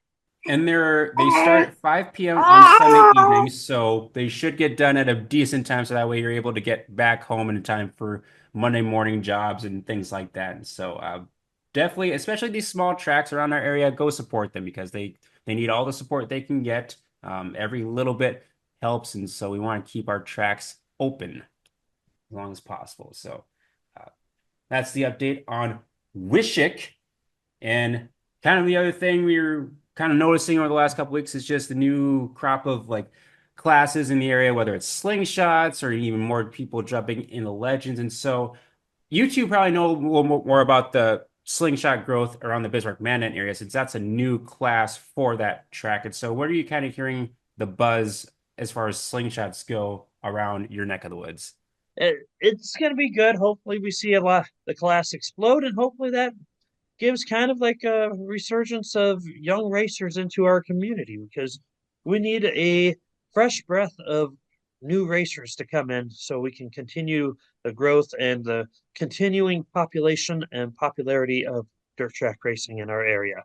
And they start at 5 p.m. on Sunday evenings, so they should get done at a decent time, so that way you're able to get back home in time for Monday morning jobs and things like that. And so definitely, especially these small tracks around our area, go support them because they need all the support they can get. Every little bit helps, and so we want to keep our tracks open as long as possible. So uh, that's the update on Wishek. And kind of the other thing we were kind of noticing over the last couple weeks is just the new crop of like classes in the area, whether it's slingshots or even more people jumping in the legends. And so you two probably know a little more about the slingshot growth around the Bismarck Mandan area since that's a new class for that track. And so what are you kind of hearing the buzz as far as slingshots go around your neck of the woods? It's going to be good. Hopefully, we see a lot the class explode, and hopefully that gives kind of like a resurgence of young racers into our community because we need a fresh breath of new racers to come in so we can continue the growth and the continuing population and popularity of dirt track racing in our area.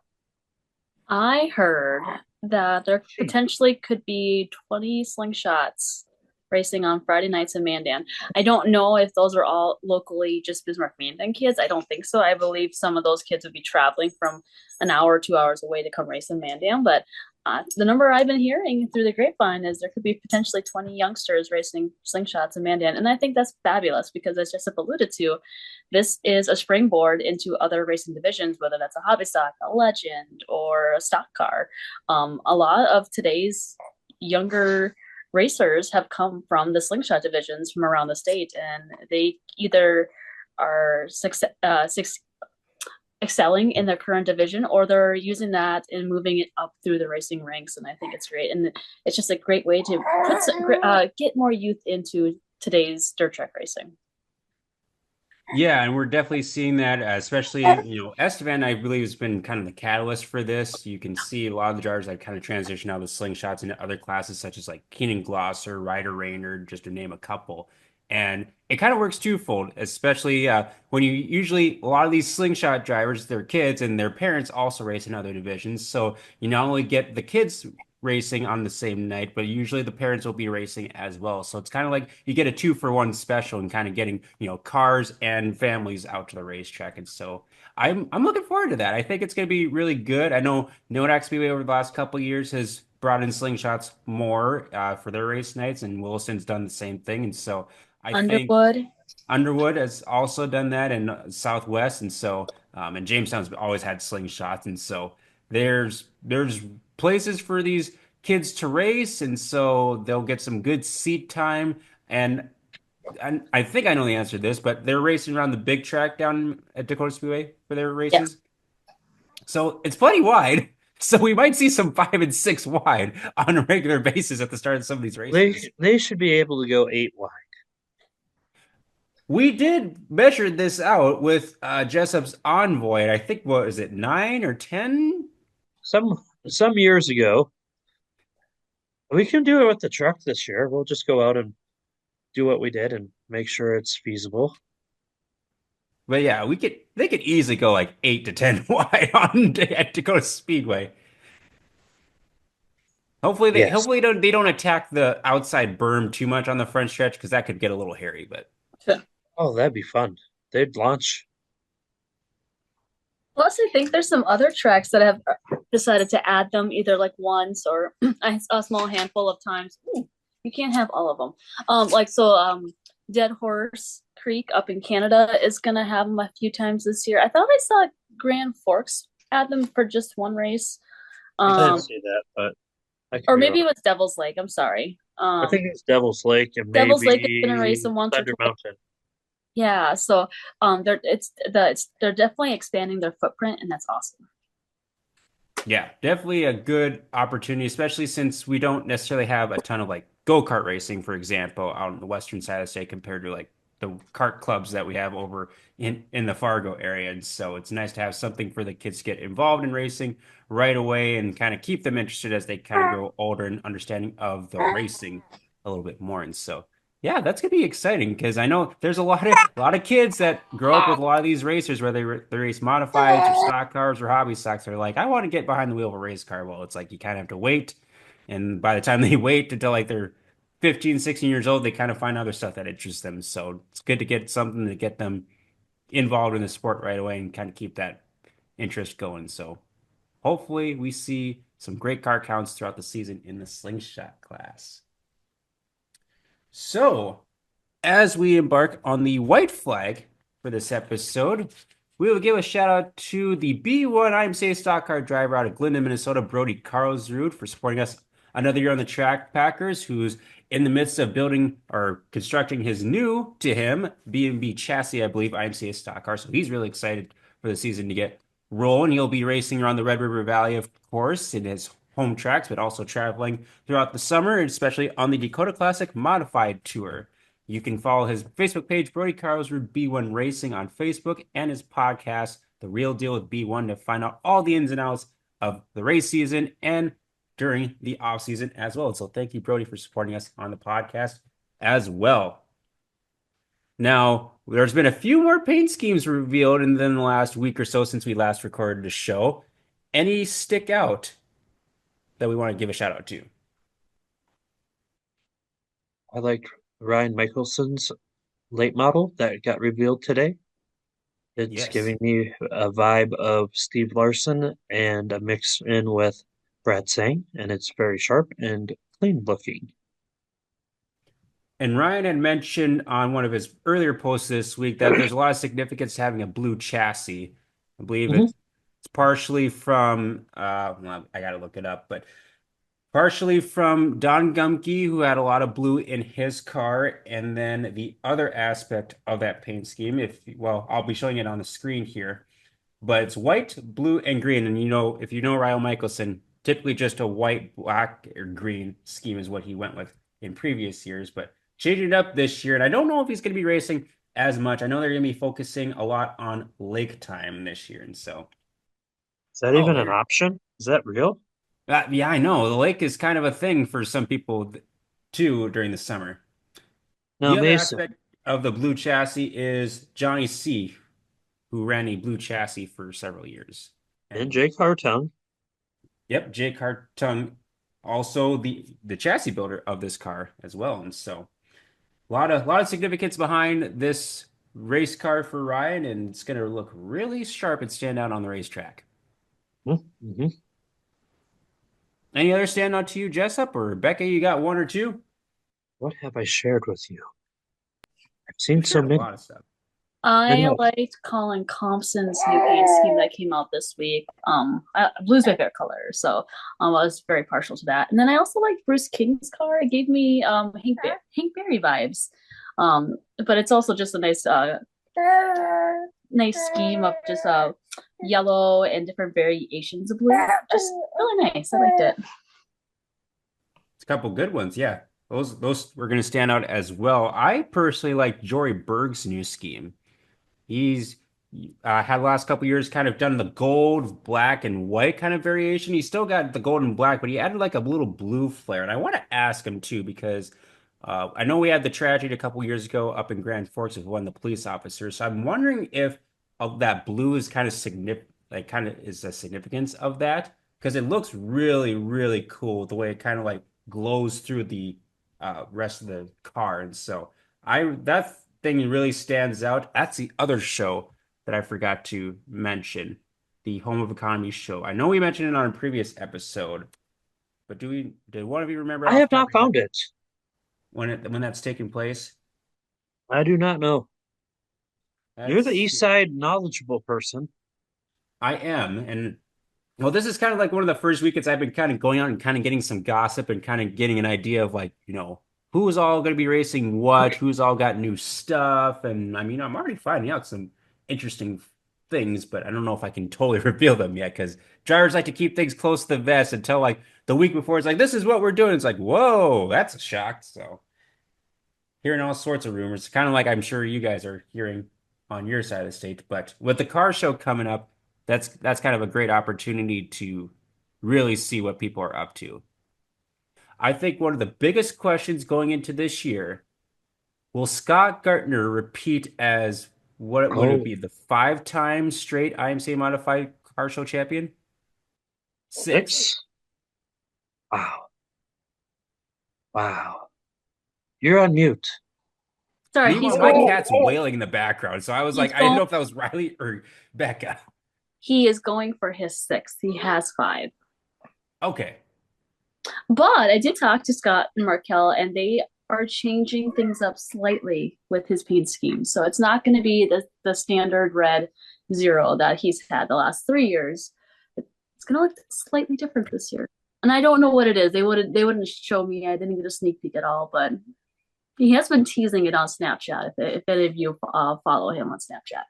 I heard that there potentially could be 20 slingshots racing on Friday nights in Mandan. I don't know if those are all locally just Bismarck Mandan kids. I don't think so. I believe some of those kids would be traveling from an hour or 2 hours away to come race in Mandan. But the number I've been hearing through the grapevine is there could be potentially 20 youngsters racing slingshots in Mandan. And I think that's fabulous because, as Jessup alluded to, this is a springboard into other racing divisions, whether that's a hobby stock, a legend, or a stock car. A lot of today's younger racers have come from the slingshot divisions from around the state, and they either are excelling in their current division or they're using that and moving it up through the racing ranks. And I think it's great, and it's just a great way to get more youth into today's dirt track racing. Yeah, and we're definitely seeing that, especially, Estevan, I believe, has been kind of the catalyst for this. You can see a lot of the drivers that kind of transition out of the slingshots into other classes, such as like Keenan Glosser, Ryder Rayner, just to name a couple. And it kind of works twofold, especially when you usually, a lot of these slingshot drivers, they're kids and their parents also race in other divisions. So you not only get the kids racing on the same night, but usually the parents will be racing as well. So it's kind of like you get a 2-for-1 special and kind of getting, cars and families out to the racetrack. And so I'm looking forward to that. I think it's going to be really good. I know Nodak Speedway over the last couple of years has brought in slingshots more for their race nights, and Wilson's done the same thing. And so I think Underwood. Underwood has also done that in Southwest, and so and Jamestown's always had slingshots, and so there's places for these kids to race, and so they'll get some good seat time. And I think I know the answer to this, but they're racing around the big track down at Dakota Speedway for their Yeah. races, so it's plenty wide. So we might see some 5 and 6 wide on a regular basis at the start of some of these races. They should be able to go 8 wide. We did measure this out with Jessup's Envoy. And I think, what is it, 9 or 10? Some years ago. We can do it with the truck this year. We'll just go out and do what we did and make sure it's feasible. But yeah, they could easily go like 8 to 10 wide on at Dakota Speedway. Yes. Hopefully they don't attack the outside berm too much on the front stretch because that could get a little hairy. But Oh, that'd be fun. They'd launch. Plus, I think there's some other tracks that have decided to add them either like once or a small handful of times. Ooh, you can't have all of them. Dead Horse Creek up in Canada is gonna have them a few times this year. I thought I saw Grand Forks add them for just one race. I didn't Um, see that, but I could or be maybe wrong. it was Devil's Lake. I'm sorry. I think it's Devil's Lake and Devil's Lake is gonna race maybe them once or Thunder twice. Mountain. Yeah, so they're definitely expanding their footprint, and that's awesome. yeah, definitely a good opportunity, especially since we don't necessarily have a ton of like go-kart racing, for example, out on the western side of the state compared to like the kart clubs that we have over in the Fargo area. And so it's nice to have something for the kids to get involved in racing right away and kind of keep them interested as they kind of grow older and understanding of the racing a little bit more. And so yeah, that's gonna be exciting because I know there's a lot of kids that grow up with a lot of these racers, whether they race modifieds or stock cars or hobby stocks. They're like, I want to get behind the wheel of a race car. Well, it's like you kind of have to wait, and by the time they wait until like they're 15, 16 years old, they kind of find other stuff that interests them. So it's good to get something to get them involved in the sport right away and kind of keep that interest going. So hopefully we see some great car counts throughout the season in the slingshot class. So as we embark on the white flag for this episode, we will give a shout out to the B1 IMCA stock car driver out of Glendon, Minnesota, Brody Carlsrud, for supporting us another year on the Track Packers, who's in the midst of building or constructing his new to him B&B chassis, I believe, IMCA stock car. So he's really excited for the season to get rolling. He'll be racing around the Red River Valley, of course, in his home tracks, but also traveling throughout the summer, especially on the Dakota Classic Modified Tour. You can follow his Facebook page, Brody Carlsrud B1 Racing on Facebook, and his podcast, The Real Deal with B1, to find out all the ins and outs of the race season and during the off season as well. So thank you, Brody, for supporting us on the podcast as well. Now, there's been a few more paint schemes revealed in the last week or so since we last recorded the show. Any stick out that we want to give a shout out to? I like Ryan Michelson's late model that got revealed today. It's Yes. giving me a vibe of Steve Larson and a mix in with Brad Sang, and it's very sharp and clean looking. And Ryan had mentioned on one of his earlier posts this week that there's a lot of significance to having a blue chassis. I believe Mhm. it's partially from well, I gotta look it up, but partially from Don Gumke, who had a lot of blue in his car, and then the other aspect of that paint scheme, if well, I'll be showing it on the screen here, but it's white, blue, and green. And you know, if you know Ryan Michelson, typically just a white, black, or green scheme is what he went with in previous years, but changing it up this year. And I don't know if he's going to be racing as much. I know they're going to be focusing a lot on lake time this year. And so, Is that oh, even an there. option? Is that real? Yeah, I know. The lake is kind of a thing for some people too during the summer. Now, The other Mason aspect of the blue chassis is Johnny C, who ran a blue chassis for several years. and And Jake Hartung. yep, Jake Hartung, also the chassis builder of this car as well. And so a lot of significance behind this race car for Ryan, and it's going to look really sharp and stand out on the racetrack. Mm-hmm. Any other stand out to you, Jessup or Rebecca? You got one or two? What have I shared with you? I've You seen so shared a many. lot of stuff. I I know. liked Colin Compson's new paint scheme that came out this week. Blue's my favorite color, so I was very partial to that. And then I also liked Bruce King's car. It gave me Hank Berry vibes. But it's also just a nice scheme of just yellow and different variations of blue. Just really nice. I liked it. It's a couple good ones, yeah. Those were going to stand out as well. I personally like Jory Berg's new scheme. He's had the last couple years kind of done the gold, black, and white kind of variation. He's still got the gold and black, but he added like a little blue flare. And I want to ask him too, because I know we had the tragedy a couple years ago up in Grand Forks with one of the police officers. So I'm wondering if that blue is kind of significant, like kind of is the significance of that because it looks really, really cool the way it kind of like glows through the rest of the car. And so that thing really stands out. That's the other show that I forgot to mention, the Home of Economy show. I know we mentioned it on a previous episode, but did one of you remember I off have the top not of your head found it. when that's taking place? I do not know. You're the That's East Side knowledgeable person. I am, and well, this is kind of like one of the first weekends I've been kind of going out and kind of getting some gossip and kind of getting an idea of like, who's all going to be racing what, who's all got new stuff, and I mean, I'm already finding out some interesting things, but I don't know if I can totally reveal them yet because drivers like to keep things close to the vest until like the week before. It's like, this is what we're doing. It's like, whoa, that's a shock. So hearing all sorts of rumors, kind of like I'm sure you guys are hearing on your side of the state. But with the car show coming up, that's kind of a great opportunity to really see what people are up to. I think one of the biggest questions going into this year, will Scott Gartner repeat as what would it Oh, be, the 5 time straight IMCA modified car show champion? 6? 6? Wow. Wow. You're on mute. Sorry, Meanwhile, my cat's wailing in the background, so I was he's like, I didn't going know if that was Riley or Becca. he is going for his sixth. He has 5. Okay. But I did talk to Scott and Markel, and they are changing things up slightly with his paint scheme. So it's not going to be the standard red 0 that he's had the last 3 years. It's going to look slightly different this year. And I don't know what it is. They wouldn't show me. I didn't get a sneak peek at all, but he has been teasing it on Snapchat. If any of you follow him on Snapchat.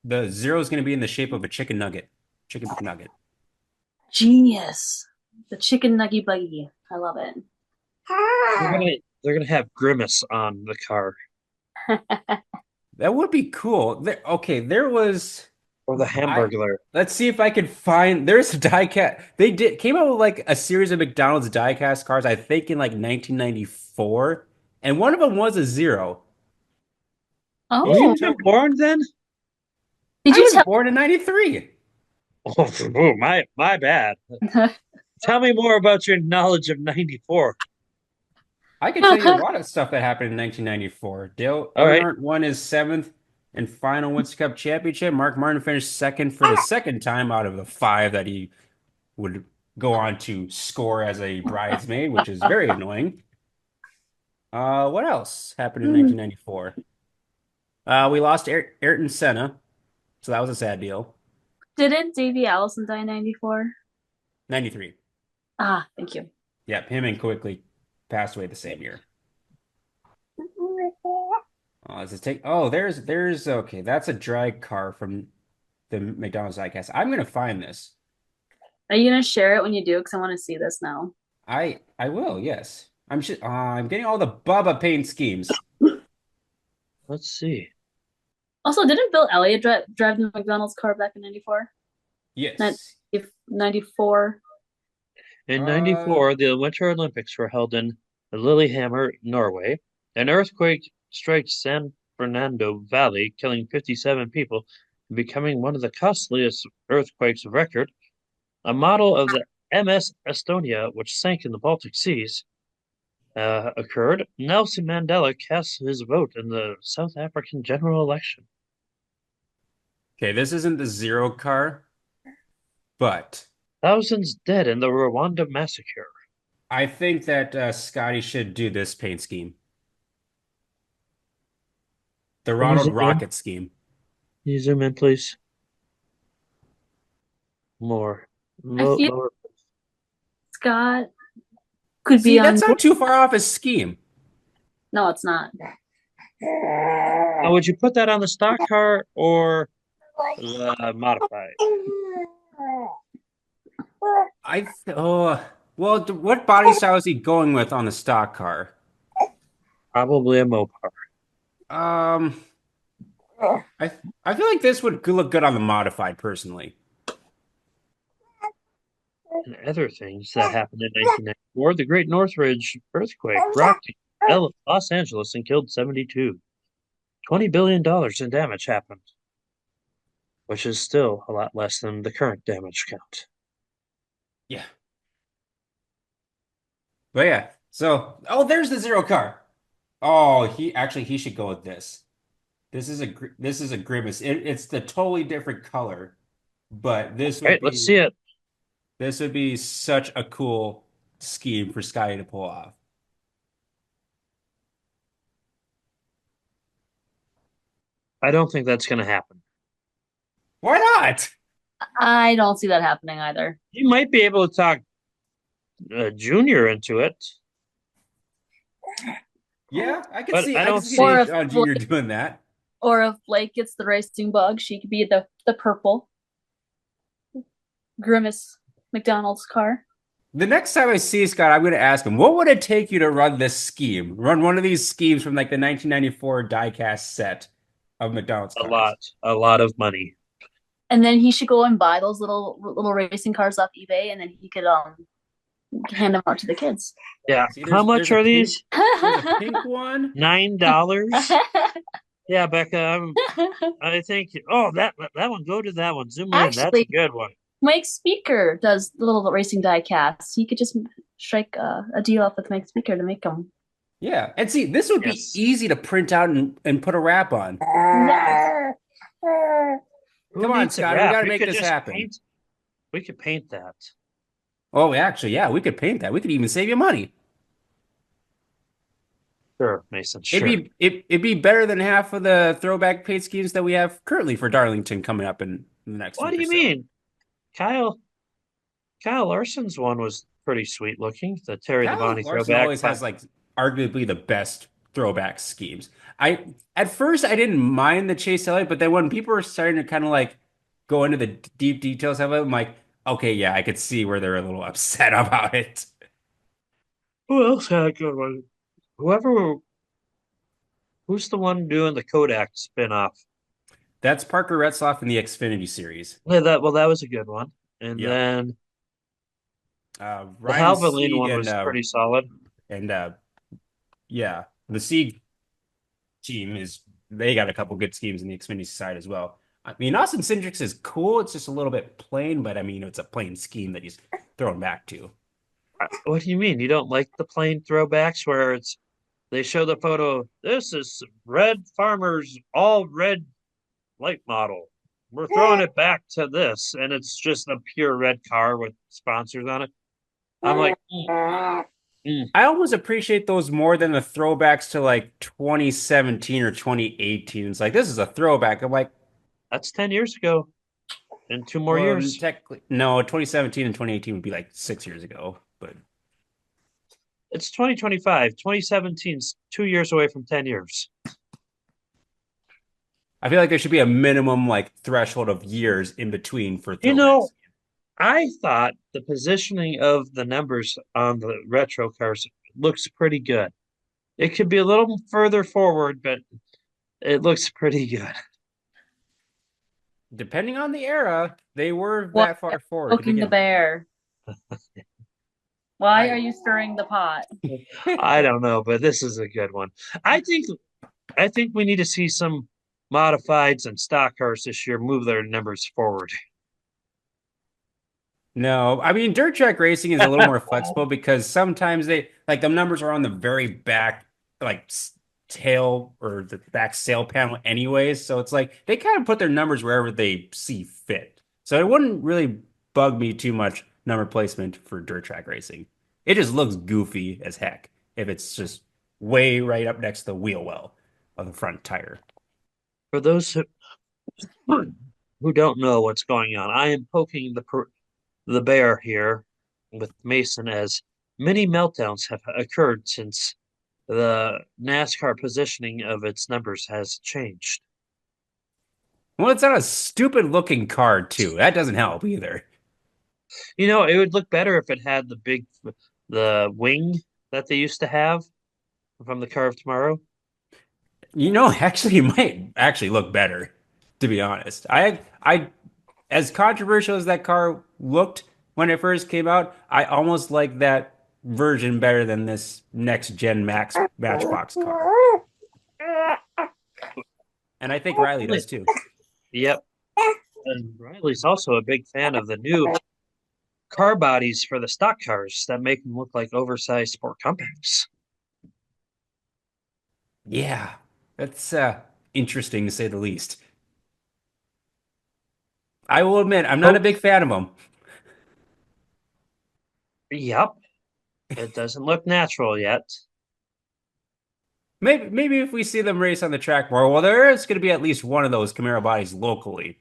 The 0 is going to be in the shape of a chicken nugget, chicken nugget. Genius. The chicken nuggy buggy. I love it. They're gonna have Grimace on the car That would be cool. Okay, there was. or the Hamburglar. Let's see if I can find. There's a diecast. They came out with like a series of McDonald's diecast cars. I think in like 1994, and one of them was a 0. Oh, Were you even born then? did I you was tell? born in 93. Oh, my bad. Tell me more about your knowledge of 94. I can tell you a lot of stuff that happened in 1994. Dale All right. Earnhardt won his 7th and final Winston Cup championship. Mark Martin finished second for the second time out of the 5 that he would go on to score as a bridesmaid, which is very annoying. What else happened in 1994? We lost Ayrton Senna, so that was a sad deal. Didn't Davey Allison die in 94? 93. Ah, thank you. Yep, him and Quickly passed away the same year. There's okay. That's a drag car from the McDonald's diecast. I'm gonna find this. Are you gonna share it when you do? Because I want to see this now. I will. Yes. I'm getting all the Bubba paint schemes. Let's see. Also, didn't Bill Elliott drive the McDonald's car back in 94? Yes. If 94. In 94, the Winter Olympics were held in Lillehammer, Norway. An earthquake struck San Fernando Valley, killing 57 people and becoming one of the costliest earthquakes of record. A model of the MS Estonia, which sank in the Baltic Seas, occurred. Nelson Mandela cast his vote in the South African general election. Okay, this isn't the 0 car, but Thousands dead in the Rwanda massacre. I think that Scotty should do this paint scheme. The Ronald Rocket scheme. Can you zoom in, please? More. Lower. Scott could See, be on. that's not too far off his scheme. No, it's not. Now, would you put that on the stock car or modified? What body style is he going with on the stock car? Probably a Mopar. I feel like this would look good on the modified, personally. And other things that happened in 1994, the Great Northridge earthquake rocked Los Angeles and killed 72. $20 billion in damage happened, which is still a lot less than the current damage count. Yeah. But yeah. So, oh, there's the zero car. Oh, he should go with this. This is a grimace. It's the totally different color, but All right, let's see it. this would be such a cool scheme for Scotty to pull off. I don't think that's going to happen. Why not? I don't see that happening either. You might be able to talk Junior into it, Yeah, but I I don't can see see. Or if Junior doing that. Or if Blake gets the racing bug, she could be the purple Grimace McDonald's car. The next time I see Scott, I'm going to ask him, what would it take you to run this scheme? Run one of these schemes from like the 1994 diecast set of McDonald's cars. A lot of money. And then he should go and buy those little racing cars off eBay, and then he could hand them out to the kids. Yeah. See, How much are these? There's a pink one. $9. Yeah, Becca. I think. Oh, that one. Go to that one. Zoom in. That's a Actually, good one. Mike Speaker does the little racing die casts. He could just strike a deal up with Mike Speaker to make them. Yeah, and see, this would be Yes. easy to print out and put a wrap on. Who Come on, needs a Scott, we wrap? gotta make could this just happen. We could paint that. Oh, actually, yeah, we could paint that. We could even save you money. Sure, Mason. Sure. It'd be better than half of the throwback paint schemes that we have currently for Darlington coming up in the next What week do or you so. mean? Kyle Larson's one was pretty sweet looking. The Terry Kyle Labonte Larson throwback. always has like arguably the best throwback schemes. I At first I didn't mind the Chase Elliott, but then when people were starting to kind of like go into the deep details of it, I'm like, okay, yeah, I could see where they're a little upset about it. Who else had a good one? Who's the one doing the Kodak spinoff? That's Parker Retzlaff in the Xfinity series. Yeah, that was a good one. And Yep. then the Ryan Halverline Sieg one was pretty solid. and yeah, the Sieg team is they got a couple good schemes in the Xfinity side as well. I mean, Austin Cindrix is cool. It's just a little bit plain, but I mean, it's a plain scheme that he's thrown back to. What do you mean? You don't like the plain throwbacks where they show the photo? This is Red Farmer's all red light model. We're throwing it back to this, and it's just a pure red car with sponsors on it. I'm like, I almost appreciate those more than the throwbacks to like 2017 or 2018. It's like this is a throwback. I'm like, that's 10 years ago. In 2 more well, years. technically, no, 2017 and 2018 would be like 6 years ago, but It's 2025. 2017's 2 years away from 10 years. I feel like there should be a minimum like threshold of years in between for You throwbacks. know, I thought the positioning of the numbers on the retro cars looks pretty good. It could be a little further forward, but it looks pretty good. Depending on the era, they were What? that far forward to Poking the begin. bear. Why are you stirring the pot? I don't know, but this is a good one. I think we need to see some modifieds and stock cars this year move their numbers forward. No, I mean dirt track racing is a little more flexible because sometimes they like the numbers are on the very back like tail or the back sail panel anyways, so it's like they kind of put their numbers wherever they see fit. So it wouldn't really bug me too much number placement for dirt track racing. It just looks goofy as heck if it's just way right up next to the wheel well of the front tire. For those who don't know what's going on, I am poking the bear here with Mason as many meltdowns have occurred since the NASCAR positioning of its numbers has changed. Well, it's not a stupid looking car too. That doesn't help either. You know, it would look better if it had the wing that they used to have from the Car of Tomorrow. You know, actually, it might actually look better, to be honest. As controversial as that car looked when it first came out, I almost like that version better than this next gen Max Matchbox car. And I think Riley does too. Yep. And Riley's also a big fan of the new car bodies for the stock cars that make them look like oversized sport compacts. Yeah, that's interesting to say the least. I will admit, I'm not a big fan of them. Yep. It doesn't look natural yet. Maybe if we see them race on the track more, well, there is going to be at least one of those Camaro bodies locally.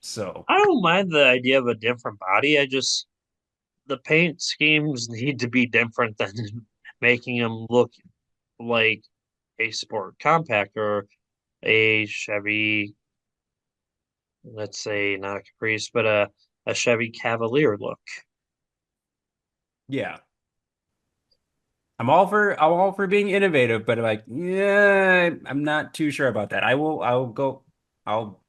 So, I don't mind the idea of a different body. The paint schemes need to be different than making them look like a sport compact or a Chevy, let's say not a Caprice, but a Chevy Cavalier look. yeah. I'm all for being innovative, but like, yeah, I'm not too sure about that. I'll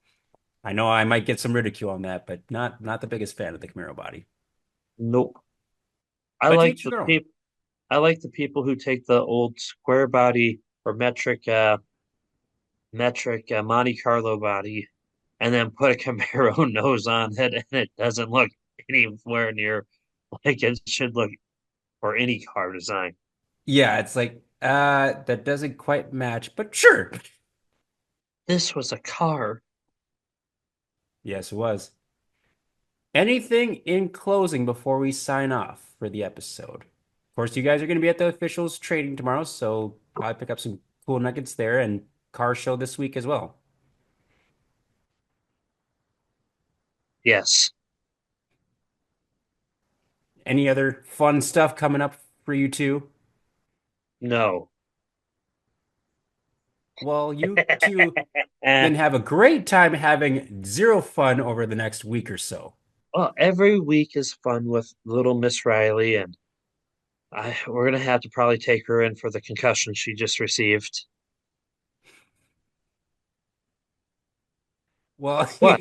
I know I might get some ridicule on that, but not the biggest fan of the Camaro body. Nope. I But to like each the their own. people. I like the people who take the old square body or metric Monte Carlo body and then put a Camaro nose on it, and it doesn't look anywhere near like it should look for any car design. Yeah, it's like that doesn't quite match, but sure. This was a car. Yes, it was. Anything in closing before we sign off for the episode? Of course, you guys are going to be at the officials trading tomorrow, so I'll pick up some cool nuggets there and car show this week as well. Yes. Any other fun stuff coming up for you two? No. Well, you two Eh, then have a great time having zero fun over the next week or so. well, every week is fun with little Miss Riley, and we're gonna have to probably take her in for the concussion she just received. Well, What?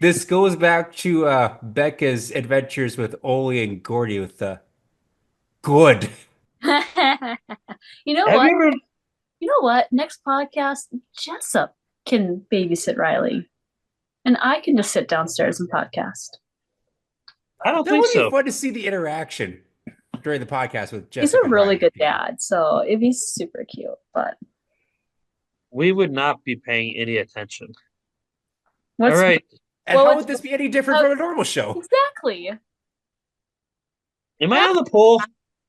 this goes back to Becca's adventures with Oli and Gordy with the good. You know Have what? you ever? You know what? Next podcast, Jessup can babysit Riley, and I can just sit downstairs and podcast. I don't That think would be so. fun to see the interaction during the podcast with He's Jessica a and really Riley good being- dad, so it'd be super cute. But We would not be paying any attention. what's All right. And Well, how it's- would this be any different from a normal show? exactly Am I on the pole?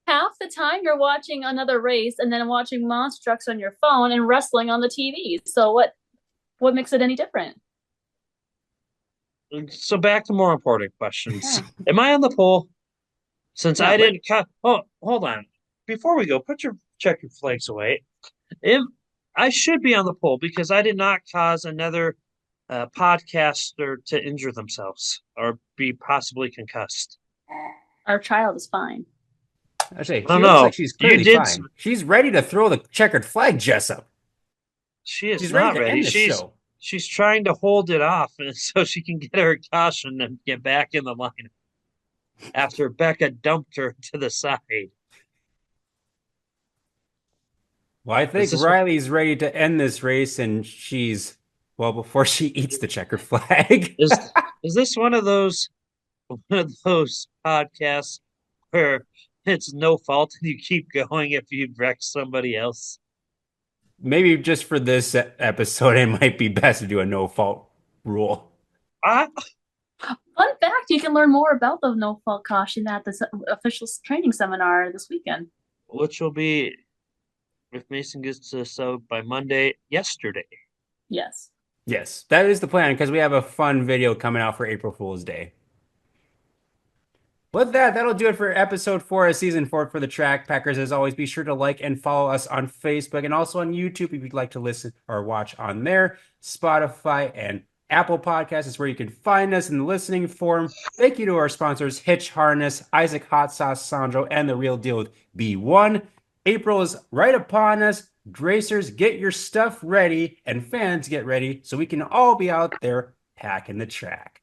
half the time you're watching another race and then watching monster trucks on your phone and wrestling on the TV. So what makes it any different? So back to more important questions. Am I on the pole? Since No, I but- didn't cut. Oh, hold on. Before we go, put your checkered flags away. If I should be on the pole because I did not cause another podcaster to injure themselves or be possibly concussed. Our child is fine. I say, she Oh, looks no. like she's You clearly did fine. She's ready to throw the checkered flag, Jessup. She is She's not ready to ready. end the show. She's trying to hold it off and so she can get her caution and get back in the line after Becca dumped her to the side. Well, I think This is- Riley's ready to end this race, and she's, well, before she eats the checkered flag. Is this one of those podcasts where it's no fault and you keep going if you wreck somebody else? Maybe just for this episode, it might be best to do a no fault rule. I Fun fact: you can learn more about the no fault caution at the official training seminar this weekend. which will be if Mason gets this out by yesterday. Yes. Yes, that is the plan because we have a fun video coming out for April Fool's Day. With that, that'll do it for episode 4 of season 4 for the Track Packers. As always, be sure to like and follow us on Facebook and also on YouTube if you'd like to listen or watch on there. Spotify and Apple Podcasts is where you can find us in the listening forum. Thank you to our sponsors, Hitch Harness, Isaac Hot Sauce Sondrol, and The Real Deal with B1. April is right upon us. Racers, get your stuff ready, and fans, get ready so we can all be out there packing the track.